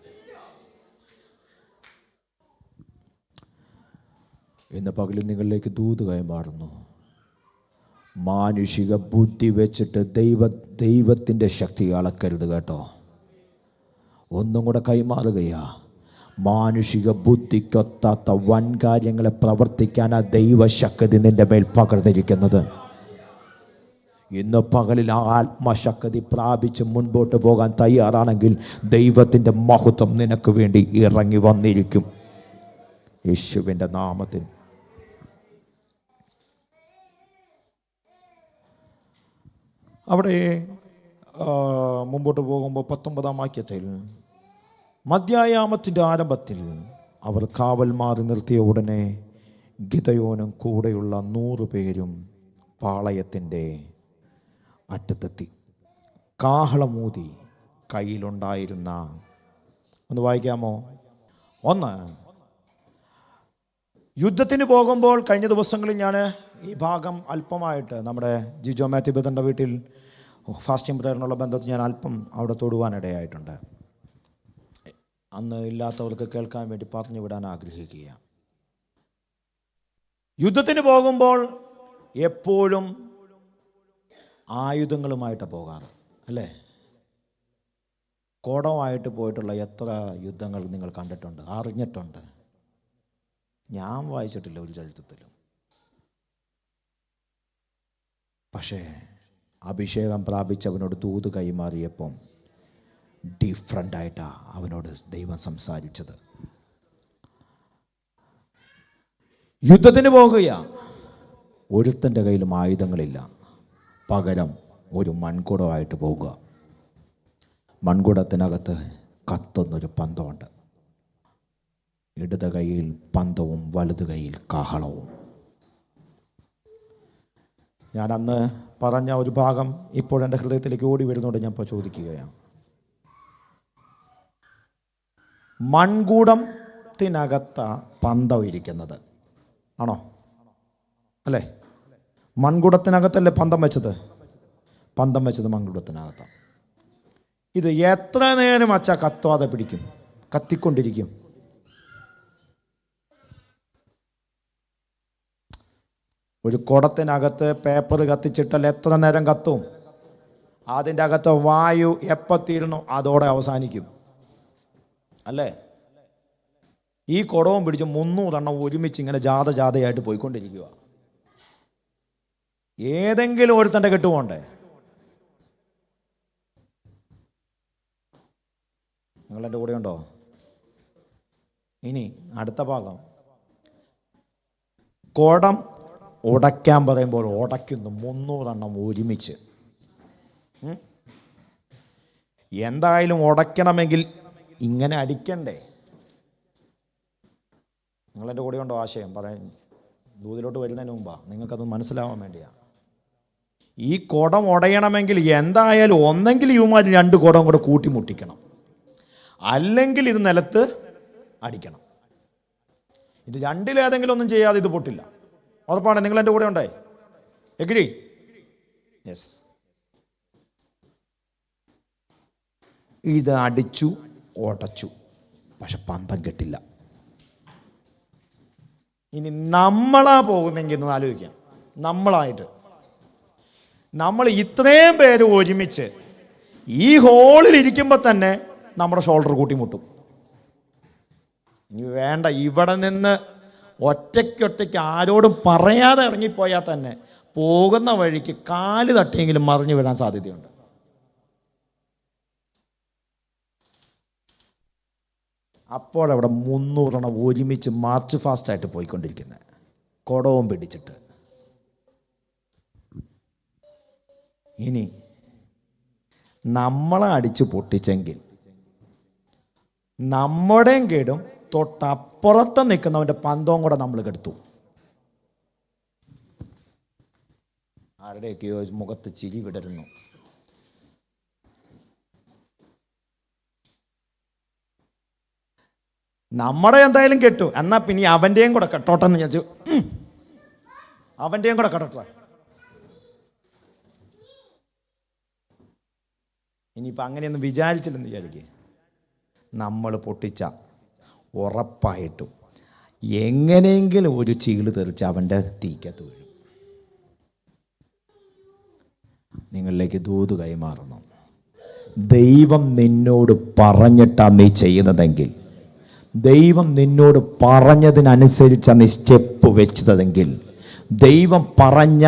ഇന്ന് പകലിൽ നിങ്ങളിലേക്ക് ദൂത് കൈമാറുന്നു. മാനുഷിക ബുദ്ധി വെച്ചിട്ട് ദൈവത്തിൻ്റെ ശക്തി അളക്കരുത് കേട്ടോ. ഒന്നും കൂടെ കൈമാറുകയാ. മാനുഷിക ബുദ്ധിക്കൊത്താത്ത വൻ കാര്യങ്ങളെ പ്രവർത്തിക്കാൻ ആ ദൈവശക്തി നിൻ്റെ മേൽ പകർന്നിരിക്കുന്നത്. ഇന്ന് പകലിൽ ആ ആത്മശക്തി പ്രാപിച്ച് മുൻപോട്ട് പോകാൻ തയ്യാറാണെങ്കിൽ ദൈവത്തിൻ്റെ മഹത്വം നിനക്ക് വേണ്ടി ഇറങ്ങി വന്നിരിക്കും, യേശുവിൻ്റെ നാമത്തിൽ. അവിടെ മുമ്പോട്ട് പോകുമ്പോൾ 19-ാം വാക്യത്തിൽ, മധ്യായാമത്തിൻ്റെ ആരംഭത്തിൽ അവർ കാവൽ മാറി നിർത്തിയ ഉടനെ ഗിദെയോനും കൂടെയുള്ള 100 പേരും പാളയത്തിൻ്റെ അറ്റത്തെത്തി. കാഹളമൂതി കയ്യിലുണ്ടായിരുന്ന, ഒന്ന് വായിക്കാമോ? 1, യുദ്ധത്തിന് പോകുമ്പോൾ കഴിഞ്ഞ ദിവസങ്ങളിൽ ഞാൻ ഈ ഭാഗം അല്പമായിട്ട് നമ്മുടെ ജിജോ മാത്യു ബദൻ്റെ വീട്ടിൽ ഫാസ്റ്റിംഗ് പ്രയറിനുള്ള ബന്ധത്തിൽ ഞാൻ അല്പം അവിടെ തൊടുവാനിടയായിട്ടുണ്ട്. അന്ന് ഇല്ലാത്തവർക്ക് കേൾക്കാൻ വേണ്ടി പറഞ്ഞു വിടാൻ ആഗ്രഹിക്കുക. യുദ്ധത്തിന് പോകുമ്പോൾ എപ്പോഴും ആയുധങ്ങളുമായിട്ട് പോകാറ്, അല്ലേ? കുടമായിട്ട് പോയിട്ടുള്ള എത്ര യുദ്ധങ്ങൾ നിങ്ങൾ കണ്ടിട്ടുണ്ട്, അറിഞ്ഞിട്ടുണ്ട്? ഞാൻ വായിച്ചിട്ടില്ല ഒരു ചരിത്രത്തിലും. പക്ഷേ അഭിഷേകം പ്രാപിച്ചവനോട് ദൂത് കൈമാറിയപ്പം ഡിഫറൻ്റായിട്ടാണ് അവനോട് ദൈവം സംസാരിച്ചത്. യുദ്ധത്തിന് പോകുകയാ. ഒരുത്തൻ്റെ കയ്യിലും ആയുധങ്ങളില്ല, പകരം ഒരു മൺകുടമായിട്ട് പോകുക. മൺകുടത്തിനകത്ത് കത്തുന്നൊരു പന്തമുണ്ട്. ഇടത് കൈയിൽ പന്തവും വലത് കൈയിൽ കാഹളവും. ഞാൻ അന്ന് പറഞ്ഞ ഒരു ഭാഗം ഇപ്പോൾ എൻ്റെ ഹൃദയത്തിലേക്ക് ഓടി വരുന്നതുകൊണ്ട് ഞാൻ ഇപ്പോൾ ചോദിക്കുകയാണ്. മൺകൂടത്തിനകത്ത പന്തം ഇരിക്കുന്നത് ആണോ? അല്ലേ? മൺകുടത്തിനകത്തല്ലേ പന്തം വെച്ചത്? പന്തം വെച്ചത് മൺകുടത്തിനകത്താണ്. ഇത് എത്ര നേരം വച്ചാൽ കത്താതെ പിടിക്കും, കത്തിക്കൊണ്ടിരിക്കും. ഒരു കുടത്തിനകത്ത് പേപ്പർ കത്തിച്ചിട്ടാൽ എത്ര നേരം കത്തും? അതിൻ്റെ അകത്ത് വായു എപ്പോൾ തീരുന്നു അതോടെ അവസാനിക്കും, അല്ലേ? ഈ കുടവും പിടിച്ച് 300 എണ്ണം ഒരുമിച്ച് ഇങ്ങനെ ജാഥയായിട്ട് പോയിക്കൊണ്ടിരിക്കുക. ഏതെങ്കിലും ഒരുത്തൻ്റെ കെട്ടുപോണ്ടേ? നിങ്ങളെൻ്റെ കൂടെ ഉണ്ടോ? ഇനി അടുത്ത ഭാഗം, കുടം ഉടയ്ക്കാൻ പറയുമ്പോൾ ഉടയ്ക്കുന്നു 300 എണ്ണം ഒരുമിച്ച്. എന്തായാലും ഉടയ്ക്കണമെങ്കിൽ ഇങ്ങനെ അടിക്കണ്ടേ? നിങ്ങളെൻ്റെ കൂടെ ഉണ്ടോ? ആശയം പറയാൻ ദൂതിലോട്ട് വരുന്നതിന് മുമ്പാണ്, നിങ്ങൾക്കത് മനസ്സിലാവാൻ വേണ്ടിയാണ്. ഈ കുടം ഉടയണമെങ്കിൽ എന്തായാലും ഒന്നെങ്കിൽ ഇവന്മാർ 2 കുടം കൂടെ കൂട്ടിമുട്ടിക്കണം, അല്ലെങ്കിൽ ഇത് നിലത്ത് അടിക്കണം. ഇത് രണ്ടിലേതെങ്കിലും ഒന്നും ചെയ്യാതെ ഇത് പൊട്ടില്ല. ഉറപ്പാണ്? നിങ്ങൾ എൻ്റെ കൂടെ ഉണ്ടായി? എഗ്രി? യെസ്. ഇത് അടിച്ചു ഉടച്ചു, പക്ഷെ പന്തം കെട്ടില്ല. ഇനി നമ്മളാ പോകുന്നെങ്കിൽ ഒന്ന് ആലോചിക്കാം. നമ്മളായിട്ട് നമ്മൾ ഇത്രയും പേര് ഒരുമിച്ച് ഈ ഹോളിൽ ഇരിക്കുമ്പോൾ തന്നെ നമ്മുടെ ഷോൾഡർ കൂട്ടിമുട്ടും. ഇനി വേണ്ട, ഇവിടെ നിന്ന് ഒറ്റയ്ക്കൊറ്റയ്ക്ക് ആരോടും പറയാതെ ഇറങ്ങിപ്പോയാൽ തന്നെ പോകുന്ന വഴിക്ക് കാല് തട്ടിയെങ്കിലും മറിഞ്ഞു വീഴാൻ സാധ്യതയുണ്ട്. അപ്പോഴവിടെ 300 ഒരുമിച്ച് മാർച്ച് ഫാസ്റ്റായിട്ട് പോയിക്കൊണ്ടിരിക്കുന്നത്, കുടവും പിടിച്ചിട്ട്. ഇനി നമ്മളെ അടിച്ചു പൊട്ടിച്ചെങ്കിൽ നമ്മുടെയും കേടും തൊട്ടപ്പുറത്ത് നിൽക്കുന്നവൻ്റെ പന്തവും കൂടെ നമ്മൾ കെടുത്തു. ആരുടെയൊക്കെയോ മുഖത്ത് ചിരി വിടരുന്നു. നമ്മുടെ എന്തായാലും കെട്ടു, എന്നാൽ പിന്നെ അവൻ്റെയും കൂടെ കെട്ടോട്ടെന്ന് വിചാരിച്ചു. അവൻ്റെയും കൂടെ കെട്ടോട്ടെ. ഇനിയിപ്പോൾ അങ്ങനെയൊന്നും വിചാരിച്ചില്ലെന്ന് വിചാരിക്കുക. നമ്മൾ പൊട്ടിച്ച ഉറപ്പായിട്ടും എങ്ങനെയെങ്കിലും ഒരു ചീള് തെറിച്ച് അവൻ്റെ തീക്കത്ത് വീഴും. നിങ്ങളിലേക്ക് ദൂത് കൈമാറുന്നു. ദൈവം നിന്നോട് പറഞ്ഞിട്ടാണ് നീ ചെയ്യുന്നതെങ്കിൽ, ദൈവം നിന്നോട് പറഞ്ഞതിനനുസരിച്ചാണ് നീ സ്റ്റെപ്പ് വെച്ചതെങ്കിൽ, ദൈവം പറഞ്ഞ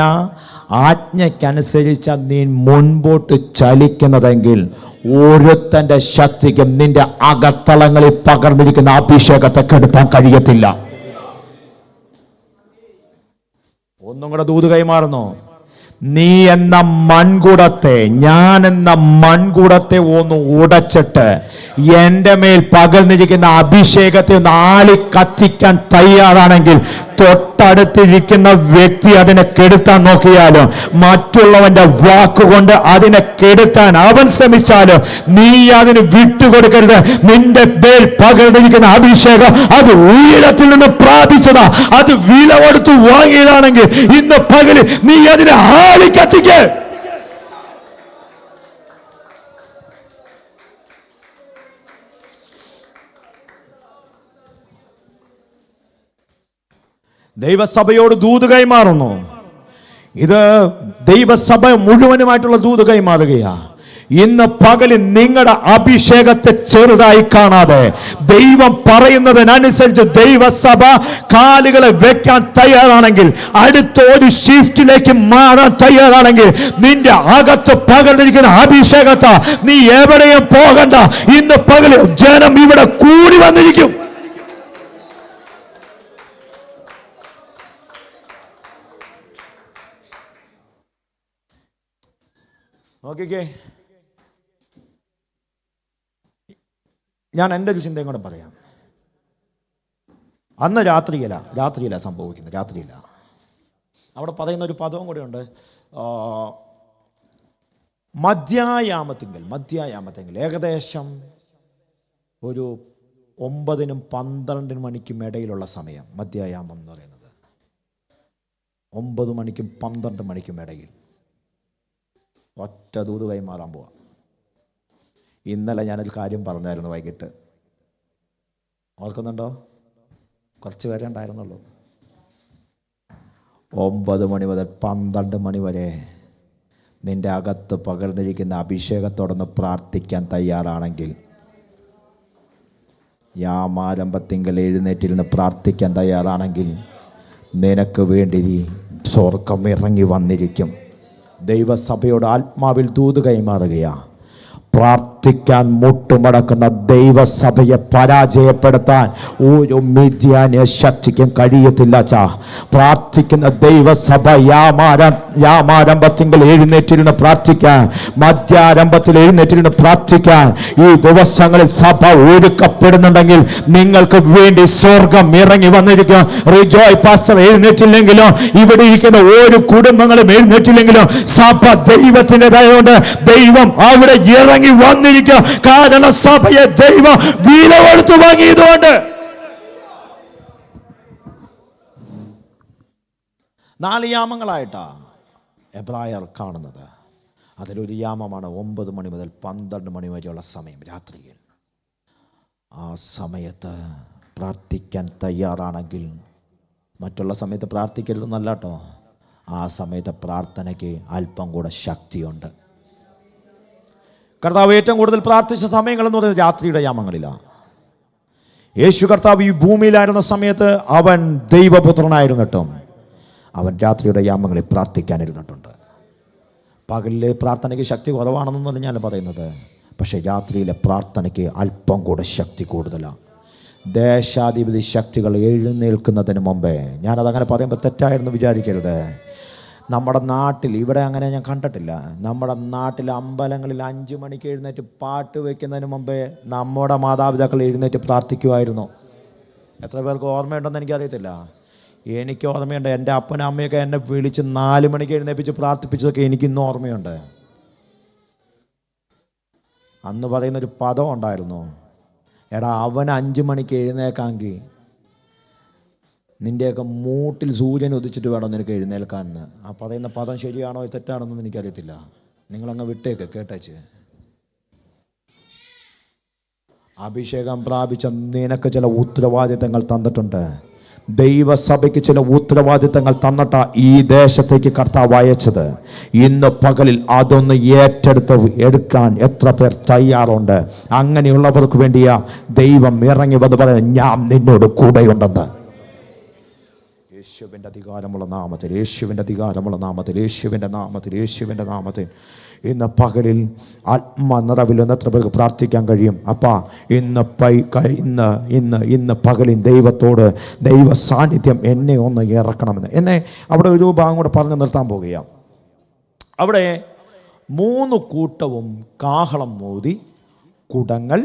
ആജ്ഞയ്ക്കനുസരിച്ച നീ മുൻപോട്ട് ചലിക്കുന്നതെങ്കിൽ, ഓരോരുത്തൻ്റെ ശക്തിക്കും നിന്റെ അകത്തളങ്ങളിൽ പകർന്നിരിക്കുന്ന അഭിഷേകത്തെ കെടുത്താൻ കഴിയത്തില്ല. ഒന്നും കൂടെ ദൂത് കൈമാറുന്നു. നീ എന്ന മൺകുടത്തെ, ഞാൻ എന്ന മൺകുടത്തെ ഒന്ന് ഉടച്ചിട്ട് എൻ്റെ മേൽ പകർന്നിരിക്കുന്ന അഭിഷേകത്തെ ഒന്ന് ആളി കത്തിക്കാൻ തയ്യാറാണെങ്കിൽ, തൊട്ടടുത്തിരിക്കുന്ന വ്യക്തി അതിനെ കെടുത്താൻ നോക്കിയാലോ, മറ്റുള്ളവന്റെ വാക്കുകൊണ്ട് അതിനെ കെടുത്താൻ അവൻ ശ്രമിച്ചാലോ, നീ അതിന് വിട്ടുകൊടുക്കരുത്. നിന്റെ മേൽ പകർന്നിരിക്കുന്ന അഭിഷേകം അത് ഉയരത്തിൽ നിന്ന് പ്രാപിച്ചതാ, അത് വില കൊടുത്ത് വാങ്ങിയതാണെങ്കിൽ ഇന്ന് പകല് നീ അതിനെ ആളി കത്തിക്ക്. ദൈവസഭയോട് ദൂത് കൈമാറുന്നു. ഇത് ദൈവസഭ മുഴുവനുമായിട്ടുള്ള ദൂത് കൈമാറുകയാ. ഇന്ന് പകല് നിങ്ങളുടെ അഭിഷേകത്തെ ചെറുതായി കാണാതെ, ദൈവം പറയുന്നതിനനുസരിച്ച് ദൈവസഭ കാലുകളെ വെക്കാൻ തയ്യാറാണെങ്കിൽ, അടുത്ത ഒരു ഷിഫ്റ്റിലേക്ക് മാറാൻ തയ്യാറാണെങ്കിൽ, നിന്റെ അകത്ത് പകർന്നിരിക്കുന്ന അഭിഷേകത്തെ നീ എവിടെയും പോകണ്ട. ഇന്ന് പകല് ജനം ഇവിടെ കൂടി വന്നിരിക്കും. നോക്കിക്കേ, ഞാൻ എൻ്റെ ഒരു ചിന്തയും കൂടെ പറയാം. അന്ന് രാത്രിയില സംഭവിക്കുന്നത്, രാത്രിയില. അവിടെ പറയുന്ന ഒരു പദവും കൂടെ ഉണ്ട്, മധ്യായാമത്തിങ്കൽ ഏകദേശം ഒരു 9-നും 12 മണിക്കും ഇടയിലുള്ള സമയം. മധ്യായാമം എന്ന് പറയുന്നത് 9 മണിക്കും 12 മണിക്കും ഇടയിൽ ഒറ്റ ദൂത് കൈമാറാൻ പോവാം. ഇന്നലെ ഞാനൊരു കാര്യം പറഞ്ഞായിരുന്നു വൈകിട്ട്, ഓർക്കുന്നുണ്ടോ? കുറച്ച് പേരെ ഉണ്ടായിരുന്നുള്ളൂ. 9 മണി മുതൽ 12 മണി വരെ നിന്റെ അകത്ത് പകർന്നിരിക്കുന്ന അഭിഷേകത്തോടൊന്ന് പ്രാർത്ഥിക്കാൻ തയ്യാറാണെങ്കിൽ, യാമാരംഭത്തിങ്കൽ എഴുന്നേറ്റിരുന്ന് പ്രാർത്ഥിക്കാൻ തയ്യാറാണെങ്കിൽ, നിനക്ക് വേണ്ടി സ്വർഗ്ഗം ഇറങ്ങി വന്നിരിക്കും. ദൈവസഭയോട് ആത്മാവിൽ ദൂത് കൈമാറുകയാ. പ്രാർത്ഥന പ്രാർത്ഥിക്കാൻ മുട്ടുമടക്കുന്ന ദൈവസഭയെ പരാജയപ്പെടുത്താൻ ഒരു മിദ്യാന്യ ശക്തിക്കും കഴിയത്തില്ല. പ്രാർത്ഥിക്കുന്ന ദൈവസഭ യാമാരംഭത്തിൽ എഴുന്നേറ്റിരുന്ന് പ്രാർത്ഥിക്കാൻ, മധ്യാരംഭത്തിൽ എഴുന്നേറ്റിരുന്ന് പ്രാർത്ഥിക്കാൻ ഈ ദിവസങ്ങളിൽ സഭ ഒരുക്കപ്പെടുന്നുണ്ടെങ്കിൽ നിങ്ങൾക്ക് വേണ്ടി സ്വർഗം ഇറങ്ങി വന്നിരിക്കും. റിജോയ് പാസ്റ്റർ എഴുന്നേറ്റില്ലെങ്കിലോ, ഇവിടെ ഇരിക്കുന്ന ഒരു കുടുംബങ്ങളും എഴുന്നേറ്റില്ലെങ്കിലോ, സഭ ദൈവത്തിൻ്റെതായതുകൊണ്ട് ദൈവം അവിടെ ഇറങ്ങി വന്നിരിക്കും. കാരണം സഭയെ ദൈവം വില കൊടുത്തു വാങ്ങിയതുകൊണ്ട്. 4 യാമങ്ങളായിട്ടാ എബ്രായർ കാണുന്നത്. അതിലൊരു യാമമാണ് 9 മണി മുതൽ 12 മണി വരെയുള്ള സമയം, രാത്രിയിൽ. ആ സമയത്ത് പ്രാർത്ഥിക്കാൻ തയ്യാറാണെങ്കിൽ, മറ്റുള്ള സമയത്ത് പ്രാർത്ഥിക്കരുതെന്നല്ല കേട്ടോ, ആ സമയത്ത് പ്രാർത്ഥനയ്ക്ക് അല്പം കൂടെ ശക്തിയുണ്ട്. കർത്താവ് ഏറ്റവും കൂടുതൽ പ്രാർത്ഥിച്ച സമയങ്ങളെന്ന് പറയുന്നത് രാത്രിയുടെ യാമങ്ങളിലാണ്. യേശു കർത്താവ് ഈ ഭൂമിയിലായിരുന്ന സമയത്ത് അവൻ ദൈവപുത്രനായിരുന്നിട്ടും അവൻ രാത്രിയുടെ യാമങ്ങളിൽ പ്രാർത്ഥിക്കാനിരുന്നിട്ടുണ്ട്. പകലിലെ പ്രാർത്ഥനയ്ക്ക് ശക്തി കുറവാണെന്നൊന്നും ഞാൻ പറയുന്നത്, പക്ഷേ രാത്രിയിലെ പ്രാർത്ഥനയ്ക്ക് അല്പം കൂടെ ശക്തി കൂടുതലാണ്. ദേശാധിപതി ശക്തികൾ എഴുന്നേൽക്കുന്നതിന് മുമ്പേ, ഞാനതങ്ങനെ പറയുമ്പോൾ തെറ്റായിരുന്നു വിചാരിക്കരുത്. നമ്മുടെ നാട്ടിൽ, ഇവിടെ അങ്ങനെ ഞാൻ കണ്ടിട്ടില്ല, നമ്മുടെ നാട്ടിൽ അമ്പലങ്ങളിൽ 5 മണിക്ക് എഴുന്നേറ്റ് പാട്ട് വയ്ക്കുന്നതിന് മുമ്പേ നമ്മുടെ മാതാപിതാക്കൾ എഴുന്നേറ്റ് പ്രാർത്ഥിക്കുമായിരുന്നു. എത്ര പേർക്ക് ഓർമ്മയുണ്ടെന്ന് എനിക്കറിയത്തില്ല. എനിക്ക് ഓർമ്മയുണ്ട്, എൻ്റെ അപ്പനും അമ്മയൊക്കെ എന്നെ വിളിച്ച് 4 മണിക്ക് എഴുന്നേപ്പിച്ച് പ്രാർത്ഥിപ്പിച്ചതൊക്കെ എനിക്കിന്നും ഓർമ്മയുണ്ട്. അന്ന് പറയുന്നൊരു പദം ഉണ്ടായിരുന്നു, എടാ അവൻ 5 മണിക്ക് എഴുന്നേക്കാമെങ്കിൽ നിൻ്റെയൊക്കെ മൂട്ടിൽ സൂര്യൻ ഉദിച്ചിട്ട് വേണം നിനക്ക് എഴുന്നേൽക്കാമെന്ന്. ആ പറയുന്ന പദം ശരിയാണോ തെറ്റാണോ എന്ന് എനിക്കറിയത്തില്ല. നിങ്ങളങ്ങ് വിട്ടേക്ക്, കേട്ടേച്ച്. അഭിഷേകം പ്രാപിച്ച നിനക്ക് ചില ഉത്തരവാദിത്തങ്ങൾ തന്നിട്ടുണ്ട്. ദൈവസഭയ്ക്ക് ചില ഉത്തരവാദിത്തങ്ങൾ തന്നിട്ടാ ഈ ദേശത്തേക്ക് കർത്താവ് അയച്ചത്. ഇന്ന് പകലിൽ അതൊന്ന് എടുക്കാൻ എത്ര പേർ തയ്യാറുണ്ട്? അങ്ങനെയുള്ളവർക്ക് വേണ്ടിയാ ദൈവം ഇറങ്ങി വന്ന് പറയാം, ഞാൻ നിന്നോട് കൂടെയുണ്ടെന്ന്. യേശുവിൻ്റെ അധികാരമുള്ള നാമത്തിൽ, യേശുവിൻ്റെ അധികാരമുള്ള നാമത്തിൽ, യേശുവിൻ്റെ നാമത്തിൽ, യേശുവിൻ്റെ നാമത്തിൽ ഇന്ന് പകലിൽ ആത്മനിറവിൽ എത്ര പേർക്ക് പ്രാർത്ഥിക്കാൻ കഴിയും? അപ്പാ ഇന്ന് പകലിൽ ദൈവത്തോട് ദൈവ സാന്നിധ്യം എന്നെ ഒന്ന് ഇറക്കണമെന്ന്. എന്നെ അവിടെ ഒരു ഭാഗം കൂടെ പറഞ്ഞു നിർത്താൻ പോകുകയാണ്. അവിടെ 3 കൂട്ടവും കാഹളം മോതി കുടങ്ങൾ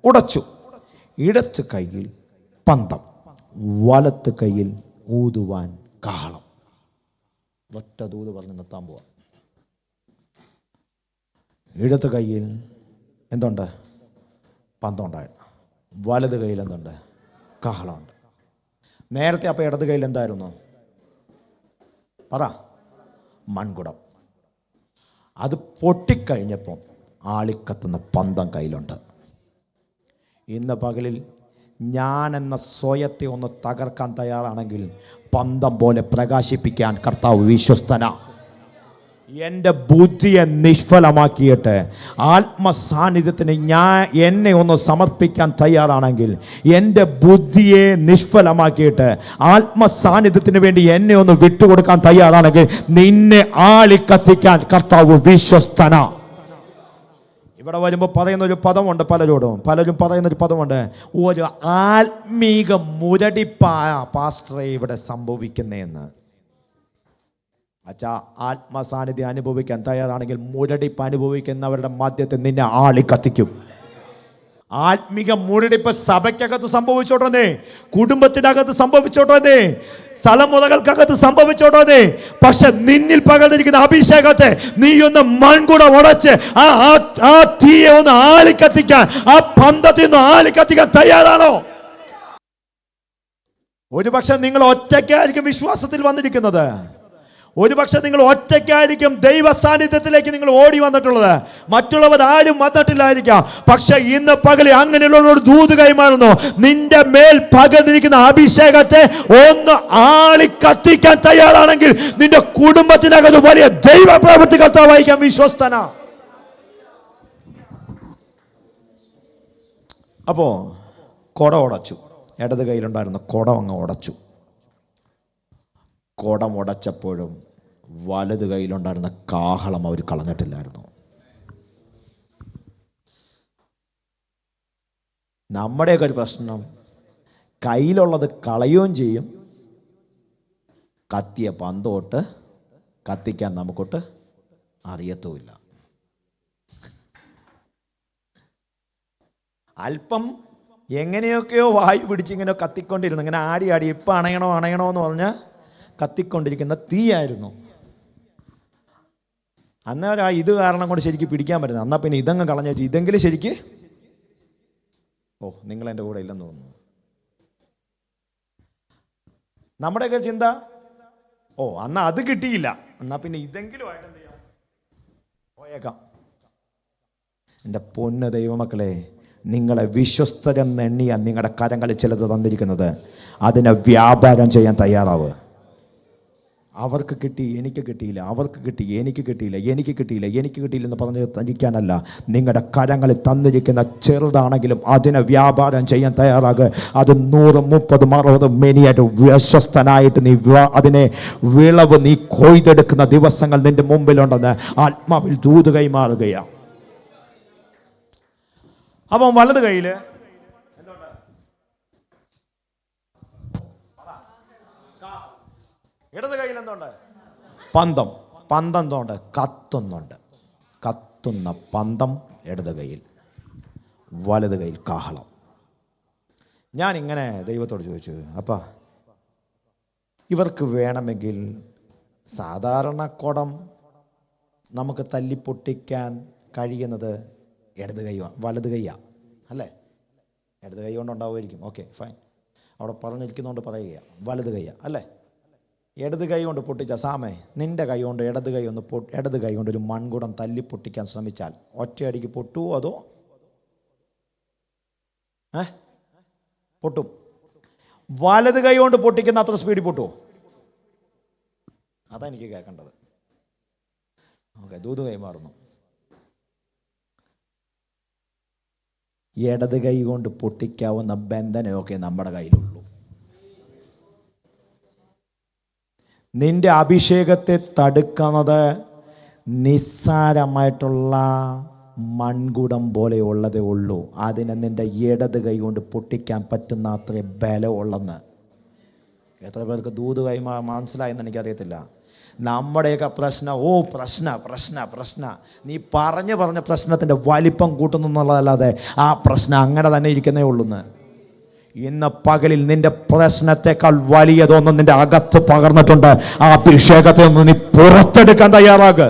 ഉടച്ചു. ഇടത്ത് കൈയിൽ പന്തം, വലത്ത് കൈയിൽ ഊതുവാൻ കാഹളം. ഒറ്റ ദൂത് പറഞ്ഞ് നിർത്താൻ പോവാം. ഇടത്ത് കയ്യിൽ എന്തുണ്ട്? പന്തം ഉണ്ടായിരുന്നു. വലത് കയ്യിൽ എന്തുണ്ട്? കാഹളമുണ്ട്. നേരത്തെ അപ്പോൾ ഇടത് കയ്യിൽ എന്തായിരുന്നു? പറ. മൺകുടം. അത് പൊട്ടിക്കഴിഞ്ഞപ്പം ആളിക്കത്തുന്ന പന്തം കയ്യിലുണ്ട്. ഇന്ന് പകലിൽ ഞാൻ എന്ന സ്വയത്തെ ഒന്ന് തകർക്കാൻ തയ്യാറാണെങ്കിൽ പന്തം പോലെ പ്രകാശിപ്പിക്കാൻ കർത്താവ് വിശ്വസ്തനാ. എൻ്റെ ബുദ്ധിയെ നിഷ്ഫലമാക്കിയിട്ട് ആത്മസാന്നിധ്യത്തിന് എന്നെ ഒന്ന് സമർപ്പിക്കാൻ തയ്യാറാണെങ്കിൽ, എൻ്റെ ബുദ്ധിയെ നിഷ്ഫലമാക്കിയിട്ട് ആത്മസാന്നിധ്യത്തിന് വേണ്ടി എന്നെ ഒന്ന് വിട്ടുകൊടുക്കാൻ തയ്യാറാണെങ്കിൽ നിന്നെ ആളിക്കത്തിക്കാൻ കർത്താവ് വിശ്വസ്തനാ. ഇവിടെ വരുമ്പോൾ പറയുന്നൊരു പദമുണ്ട്, പലരും പറയുന്നൊരു പദമുണ്ട്, ഒരു ആത്മീക മുരടിപ്പായ പാസ്റ്ററെ ഇവിടെ സംഭവിക്കുന്നതെന്ന്. അച്ഛാ, ആത്മസാന്നിധ്യം അനുഭവിക്കാൻ തയ്യാറാണെങ്കിൽ മുരടിപ്പ് അനുഭവിക്കുന്നവരുടെ മധ്യത്തിൽ നിന്നെ ആളിക്കത്തിക്കും. ആത്മീക മുരടിപ്പ് സഭയ്ക്കകത്ത് സംഭവിച്ചോട്ടെ, കുടുംബത്തിനകത്ത് സംഭവിച്ചോട്ടെ, സ്ഥലമുറകൾക്കകത്ത് സംഭവിച്ചോട്ടെ, പക്ഷെ നിന്നിൽ പകർന്നിരിക്കുന്ന അഭിഷേകത്തെ നീ ഒന്ന് മൺകുട ഉടച്ച് ആ തീയെ ഒന്ന് ആളിക്കത്തിക്കാൻ, ആ പന്തത്തിൽ നിന്ന് ആളിക്കത്തിക്കാൻ തയ്യാറാണോ? ഒരുപക്ഷെ നിങ്ങൾ ഒറ്റയ്ക്കായിരിക്കും വിശ്വാസത്തിൽ വന്നിരിക്കുന്നത്. ഒരുപക്ഷെ നിങ്ങൾ ഒറ്റയ്ക്കായിരിക്കും ദൈവ സാന്നിധ്യത്തിലേക്ക് നിങ്ങൾ ഓടി വന്നിട്ടുള്ളത്. മറ്റുള്ളവർ ആരും വന്നിട്ടില്ലായിരിക്കാം. പക്ഷെ ഇന്ന് പകല് അങ്ങനെയുള്ള ദൂത് കൈമാറുന്നു. നിന്റെ മേൽ പകർന്നിരിക്കുന്ന അഭിഷേകത്തെ ഒന്ന് ആളി കത്തിക്കാൻ തയ്യാറാണെങ്കിൽ നിന്റെ കുടുംബത്തിനകത്ത് വലിയ ദൈവ പ്രവൃത്തി കർത്താവായിരിക്കാൻ വിശ്വസ്തന. അപ്പോ കുട ഉടച്ചു. ഇടത് കയ്യിലുണ്ടായിരുന്ന കുടം അങ്ങ് ഉടച്ചു. കുടം ഉടച്ചപ്പോഴും വലത് കയ്യിലുണ്ടായിരുന്ന കാഹളം അവർ കളഞ്ഞിട്ടില്ലായിരുന്നു. നമ്മുടെയൊക്കെ ഒരു പ്രശ്നം, കയ്യിലുള്ളത് കളയുകയും ചെയ്യും, കത്തിയ പന്തോട്ട് കത്തിക്കാൻ നമുക്കൊട്ട് അറിയത്തുമില്ല. അല്പം എങ്ങനെയൊക്കെയോ വായു പിടിച്ചിങ്ങനെ കത്തിക്കൊണ്ടിരുന്നു, ഇങ്ങനെ ആടി ഇപ്പം അണയണോ എന്ന് പറഞ്ഞാൽ കത്തിക്കൊണ്ടിരിക്കുന്ന തീയായിരുന്നു. അന്നേരം ഇത് കാരണം കൊണ്ട് ശരിക്കും പിടിക്കാൻ പറ്റുന്നത്. എന്നാൽ പിന്നെ ഇതങ്ങ് കളഞ്ഞു വെച്ചു, ഇതെങ്കിലും ശരിക്ക്. നിങ്ങൾ എൻ്റെ കൂടെ ഇല്ലെന്ന് തോന്നുന്നു. നമ്മുടെയൊക്കെ ചിന്ത, അന്ന് അത് കിട്ടിയില്ല, എന്നാൽ പിന്നെ ഇതെങ്കിലും ആയിട്ട് എന്ത് ചെയ്യാം, പോയേക്കാം. എൻ്റെ പൊന്ന് ദൈവമക്കളെ, നിങ്ങളെ വിശ്വസ്തരെന്നെണ്ണിയ നിങ്ങളുടെ കരങ്ങളിൽ ചിലത് തന്നിരിക്കുന്നത്, അതിനെ വ്യാപാരം ചെയ്യാൻ തയ്യാറാവുക. അവർക്ക് കിട്ടി, എനിക്ക് കിട്ടിയില്ല, അവർക്ക് കിട്ടി, എനിക്ക് കിട്ടിയില്ല, എനിക്ക് കിട്ടിയില്ലെന്ന് പറഞ്ഞ് തനിക്കാനല്ല. നിങ്ങളുടെ കരങ്ങളിൽ തന്നിരിക്കുന്ന ചെറുതാണെങ്കിലും അതിനെ വ്യാപാരം ചെയ്യാൻ തയ്യാറാകുക. അത് 100, 30, 60 മെനിയായിട്ട് വിശ്വസ്തനായിട്ട് നീ അതിനെ വിളവ് നീ കൊയ്തെടുക്കുന്ന ദിവസങ്ങൾ നിന്റെ മുമ്പിലുണ്ടെന്ന് ആത്മാവിൽ ദൂത് കൈമാറുകയാണ്. അപ്പം വലത് കയ്യിൽ ഇടത് കയ്യിൽ എന്തുണ്ട്? പന്തം. എന്തുണ്ട്? കത്തുന്നുണ്ട്. കത്തുന്ന പന്തം ഇടത് കയ്യിൽ, വലത് കയ്യിൽ കാഹളം. ഞാനിങ്ങനെ ദൈവത്തോട് ചോദിച്ചു, അപ്പാ ഇവർക്ക് വേണമെങ്കിൽ സാധാരണ കുടം നമുക്ക് തല്ലിപ്പൊട്ടിക്കാൻ കഴിയുന്നത് ഇടത് കൈ, വലത് കൈയാ അല്ലേ? ഇടത് കൈ കൊണ്ടുണ്ടാവുമായിരിക്കും, ഓക്കെ ഫൈൻ. അവിടെ പറഞ്ഞിരിക്കുന്നതുകൊണ്ട് പറയുകയാണ്, വലത് കൈയാ അല്ലേ? ഇടത് കൈ കൊണ്ട് പൊട്ടിച്ച സാമേ, നിൻ്റെ കൈ കൊണ്ട് ഇടത് കൈ കൊണ്ട് ഒരു മൺകുടം തല്ലി പൊട്ടിക്കാൻ ശ്രമിച്ചാൽ ഒറ്റയടിക്ക് പൊട്ടുവോ അതോ പൊട്ടും? വലത് കൈ കൊണ്ട് പൊട്ടിക്കുന്ന അത്ര സ്പീഡിൽ പൊട്ടുവോ? അതാ എനിക്ക് കേൾക്കേണ്ടത്. ഓക്കെ, ദൂത് കൈമാറുന്നു. ഇടത് കൈ കൊണ്ട് പൊട്ടിക്കാവുന്ന ബന്ധനമൊക്കെ നമ്മുടെ കയ്യിലുള്ളൂ. നിന്റെ അഭിഷേകത്തെ തടുക്കുന്നത് നിസ്സാരമായിട്ടുള്ള മൺകുടം പോലെയുള്ളതേ ഉള്ളൂ. അതിനെ നിന്റെ ഇടത് കൈ കൊണ്ട് പൊട്ടിക്കാൻ പറ്റുന്ന അത്രയും ബലമുള്ളെന്ന് എത്ര പേർക്ക് ദൂത് കൈ മനസ്സിലായെന്ന് എനിക്കറിയത്തില്ല. നമ്മുടെയൊക്കെ പ്രശ്ന നീ പറഞ്ഞ പ്രശ്നത്തിൻ്റെ വലിപ്പം കൂട്ടുന്നു എന്നുള്ളതല്ലാതെ ആ പ്രശ്നം അങ്ങനെ തന്നെ ഇരിക്കുന്നേ ഉള്ളൂന്ന്. ഇന്ന് പകലിൽ നിന്റെ പ്രശ്നത്തെക്കാൾ വലിയതൊന്നും നിന്റെ അകത്ത് പകർന്നിട്ടുണ്ട്. ആ അഭിഷേകത്തെ ഒന്ന് നീ പുറത്തെടുക്കാൻ തയ്യാറാകുക.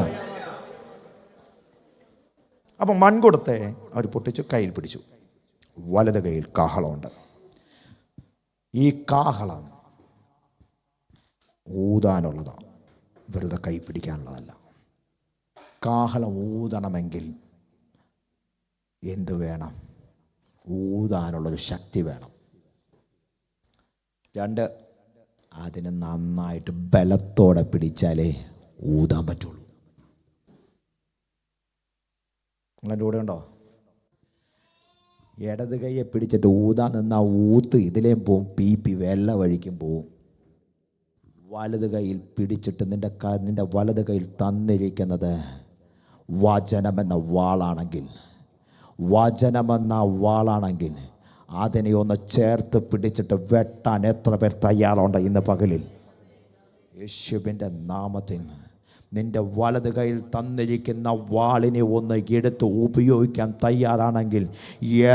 അപ്പം മൺകുടത്തെ അവർ പൊട്ടിച്ചു, കയ്യിൽ പിടിച്ചു. വലത് കയ്യിൽ കാഹളമുണ്ട്. ഈ കാഹളം ഊതാനുള്ളതാണ്, വെറുതെ കൈ പിടിക്കാനുള്ളതല്ല. കാഹളം ഊതണമെങ്കിൽ എന്ത് വേണം? ഊതാനുള്ളൊരു ശക്തി വേണം. 2, അതിന് നന്നായിട്ട് ബലത്തോടെ പിടിച്ചാലേ ഊതാൻ പറ്റുള്ളൂ. നിങ്ങളെൻ്റെ കൂടെ ഉണ്ടോ? ഇടത് കൈയെ പിടിച്ചിട്ട് ഊതാൻ നിന്നാൽ ഊത്ത് ഇതിലേയും പോവും, പീപ്പി വെള്ള വഴിക്കും പോവും. വലത് കൈയിൽ പിടിച്ചിട്ട് നിന്റെ വലത് കയ്യിൽ തന്നിരിക്കുന്നത് വചനമെന്ന വാളാണെങ്കിൽ അതിനെ ഒന്ന് ചേർത്ത് പിടിച്ചിട്ട് വെട്ടാൻ എത്ര പേർ തയ്യാറുണ്ട് ഇന്ന് പകലിൽ? യേശുവിൻ്റെ നാമത്തിൽ നിന്റെ വലത് കയ്യിൽ തന്നിരിക്കുന്ന വാളിനെ ഒന്ന് എടുത്ത് ഉപയോഗിക്കാൻ തയ്യാറാണെങ്കിൽ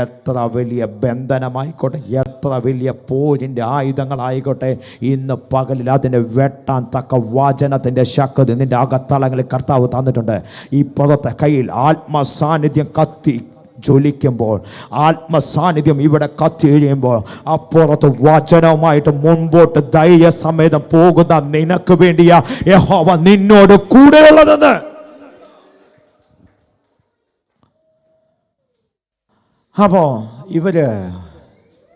എത്ര വലിയ ബന്ധനമായിക്കോട്ടെ, എത്ര വലിയ പോരിൻ്റെ ആയുധങ്ങളായിക്കോട്ടെ, ഇന്ന് പകലിൽ അതിനെ വെട്ടാൻ തക്ക വചനത്തിൻ്റെ ശക്തി നിന്റെ അകത്തളങ്ങളിൽ കർത്താവ് തന്നിട്ടുണ്ട്. ഈ പുറത്തെ കയ്യിൽ ആത്മസാന്നിധ്യം കത്തി ജ്വലിക്കുമ്പോൾ, ആത്മസാന്നിധ്യം ഇവിടെ കത്തിയെഴിയുമ്പോൾ, അപ്പുറത്ത് വചനവുമായിട്ട് മുൻപോട്ട് ധൈര്യസമേതം പോകുന്ന നിനക്ക് വേണ്ടിയാ യഹോവ നിന്നോട് കൂടെയുള്ളതെന്ന്. അപ്പോ ഇവര്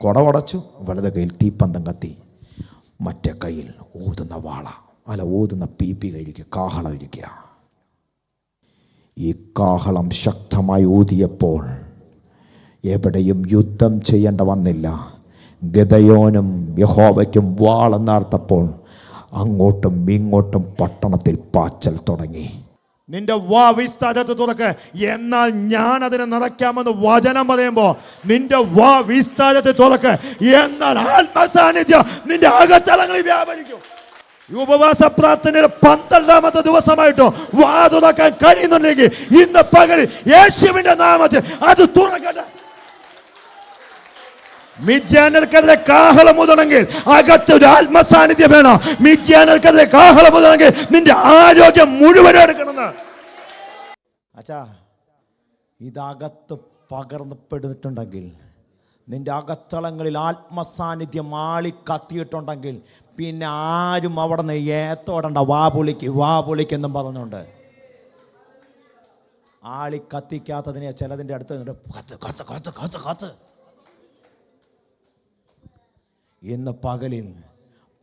കുടവടച്ചു, വലത് കയ്യിൽ തീപ്പന്തം കത്തി, മറ്റേ കയ്യിൽ ഊതുന്ന പീപ്പി കയ്യിലേക്ക് കാഹളം ഇരിക്കുക. ഈ കാഹളം ശക്തമായി ഊതിയപ്പോൾ എവിടെയും യുദ്ധം ചെയ്യേണ്ട വന്നില്ല. ഗദയോനും യഹോവയ്ക്കും വാളെന്നാർത്തപ്പോൾ അങ്ങോട്ടും ഇങ്ങോട്ടും പട്ടണത്തിൽ പാച്ചൽ തുടങ്ങി. നിന്റെ വാ വിസ്താരത്തെ തുറക്ക്, എന്നാൽ ഞാൻ അതിനെ നിറയ്ക്കാമെന്ന് വചനം പറയുമ്പോ നിന്റെ വാ വിസ്താരത്തെ തുറക്ക്, എന്നാൽ ആത്മസാന്നിധ്യം നിന്റെ അകത്തളങ്ങളിൽ വ്യാപരിക്കും. ഈ ഉപവാസ പ്രാർത്ഥനയുടെ 12ാമത്തെ ദിവസമായിട്ടോ വാ തുറക്കാൻ കഴിയുന്നുണ്ടെങ്കിൽ ഇന്ന് പകൽ യേശുവിന്റെ നാമത്തിൽ അത് തുറക്കട്ടെ. മിദ്യാനർക്കെതിരെ കാഹളം മുതലെങ്കിൽ അകത്തൊരു ആത്മസാന്നിധ്യം വേണം. മിദ്യാനർക്കെതിരെ കാഹളം മുതലെങ്കിൽ നിന്റെ ആരോഗ്യം മുഴുവൻ എടുക്കണമെന്ന്. അച്ഛാ, ഇതകത്ത് പകർന്നപ്പെടുന്നിട്ടുണ്ടെങ്കിൽ, നിന്റെ അകത്തളങ്ങളിൽ ആത്മസാന്നിധ്യം ആളിക്കത്തിയിട്ടുണ്ടെങ്കിൽ പിന്നെ ആരും അവിടെ നിന്ന് ഏത്തോടണ്ട. വാ പൊളിക്കെന്നും പറഞ്ഞുകൊണ്ട് ആളിക്കത്തിക്കാത്തതിനെ ചിലതിൻ്റെ അടുത്ത് കത്ത്. ഇന്ന് പകലിൽ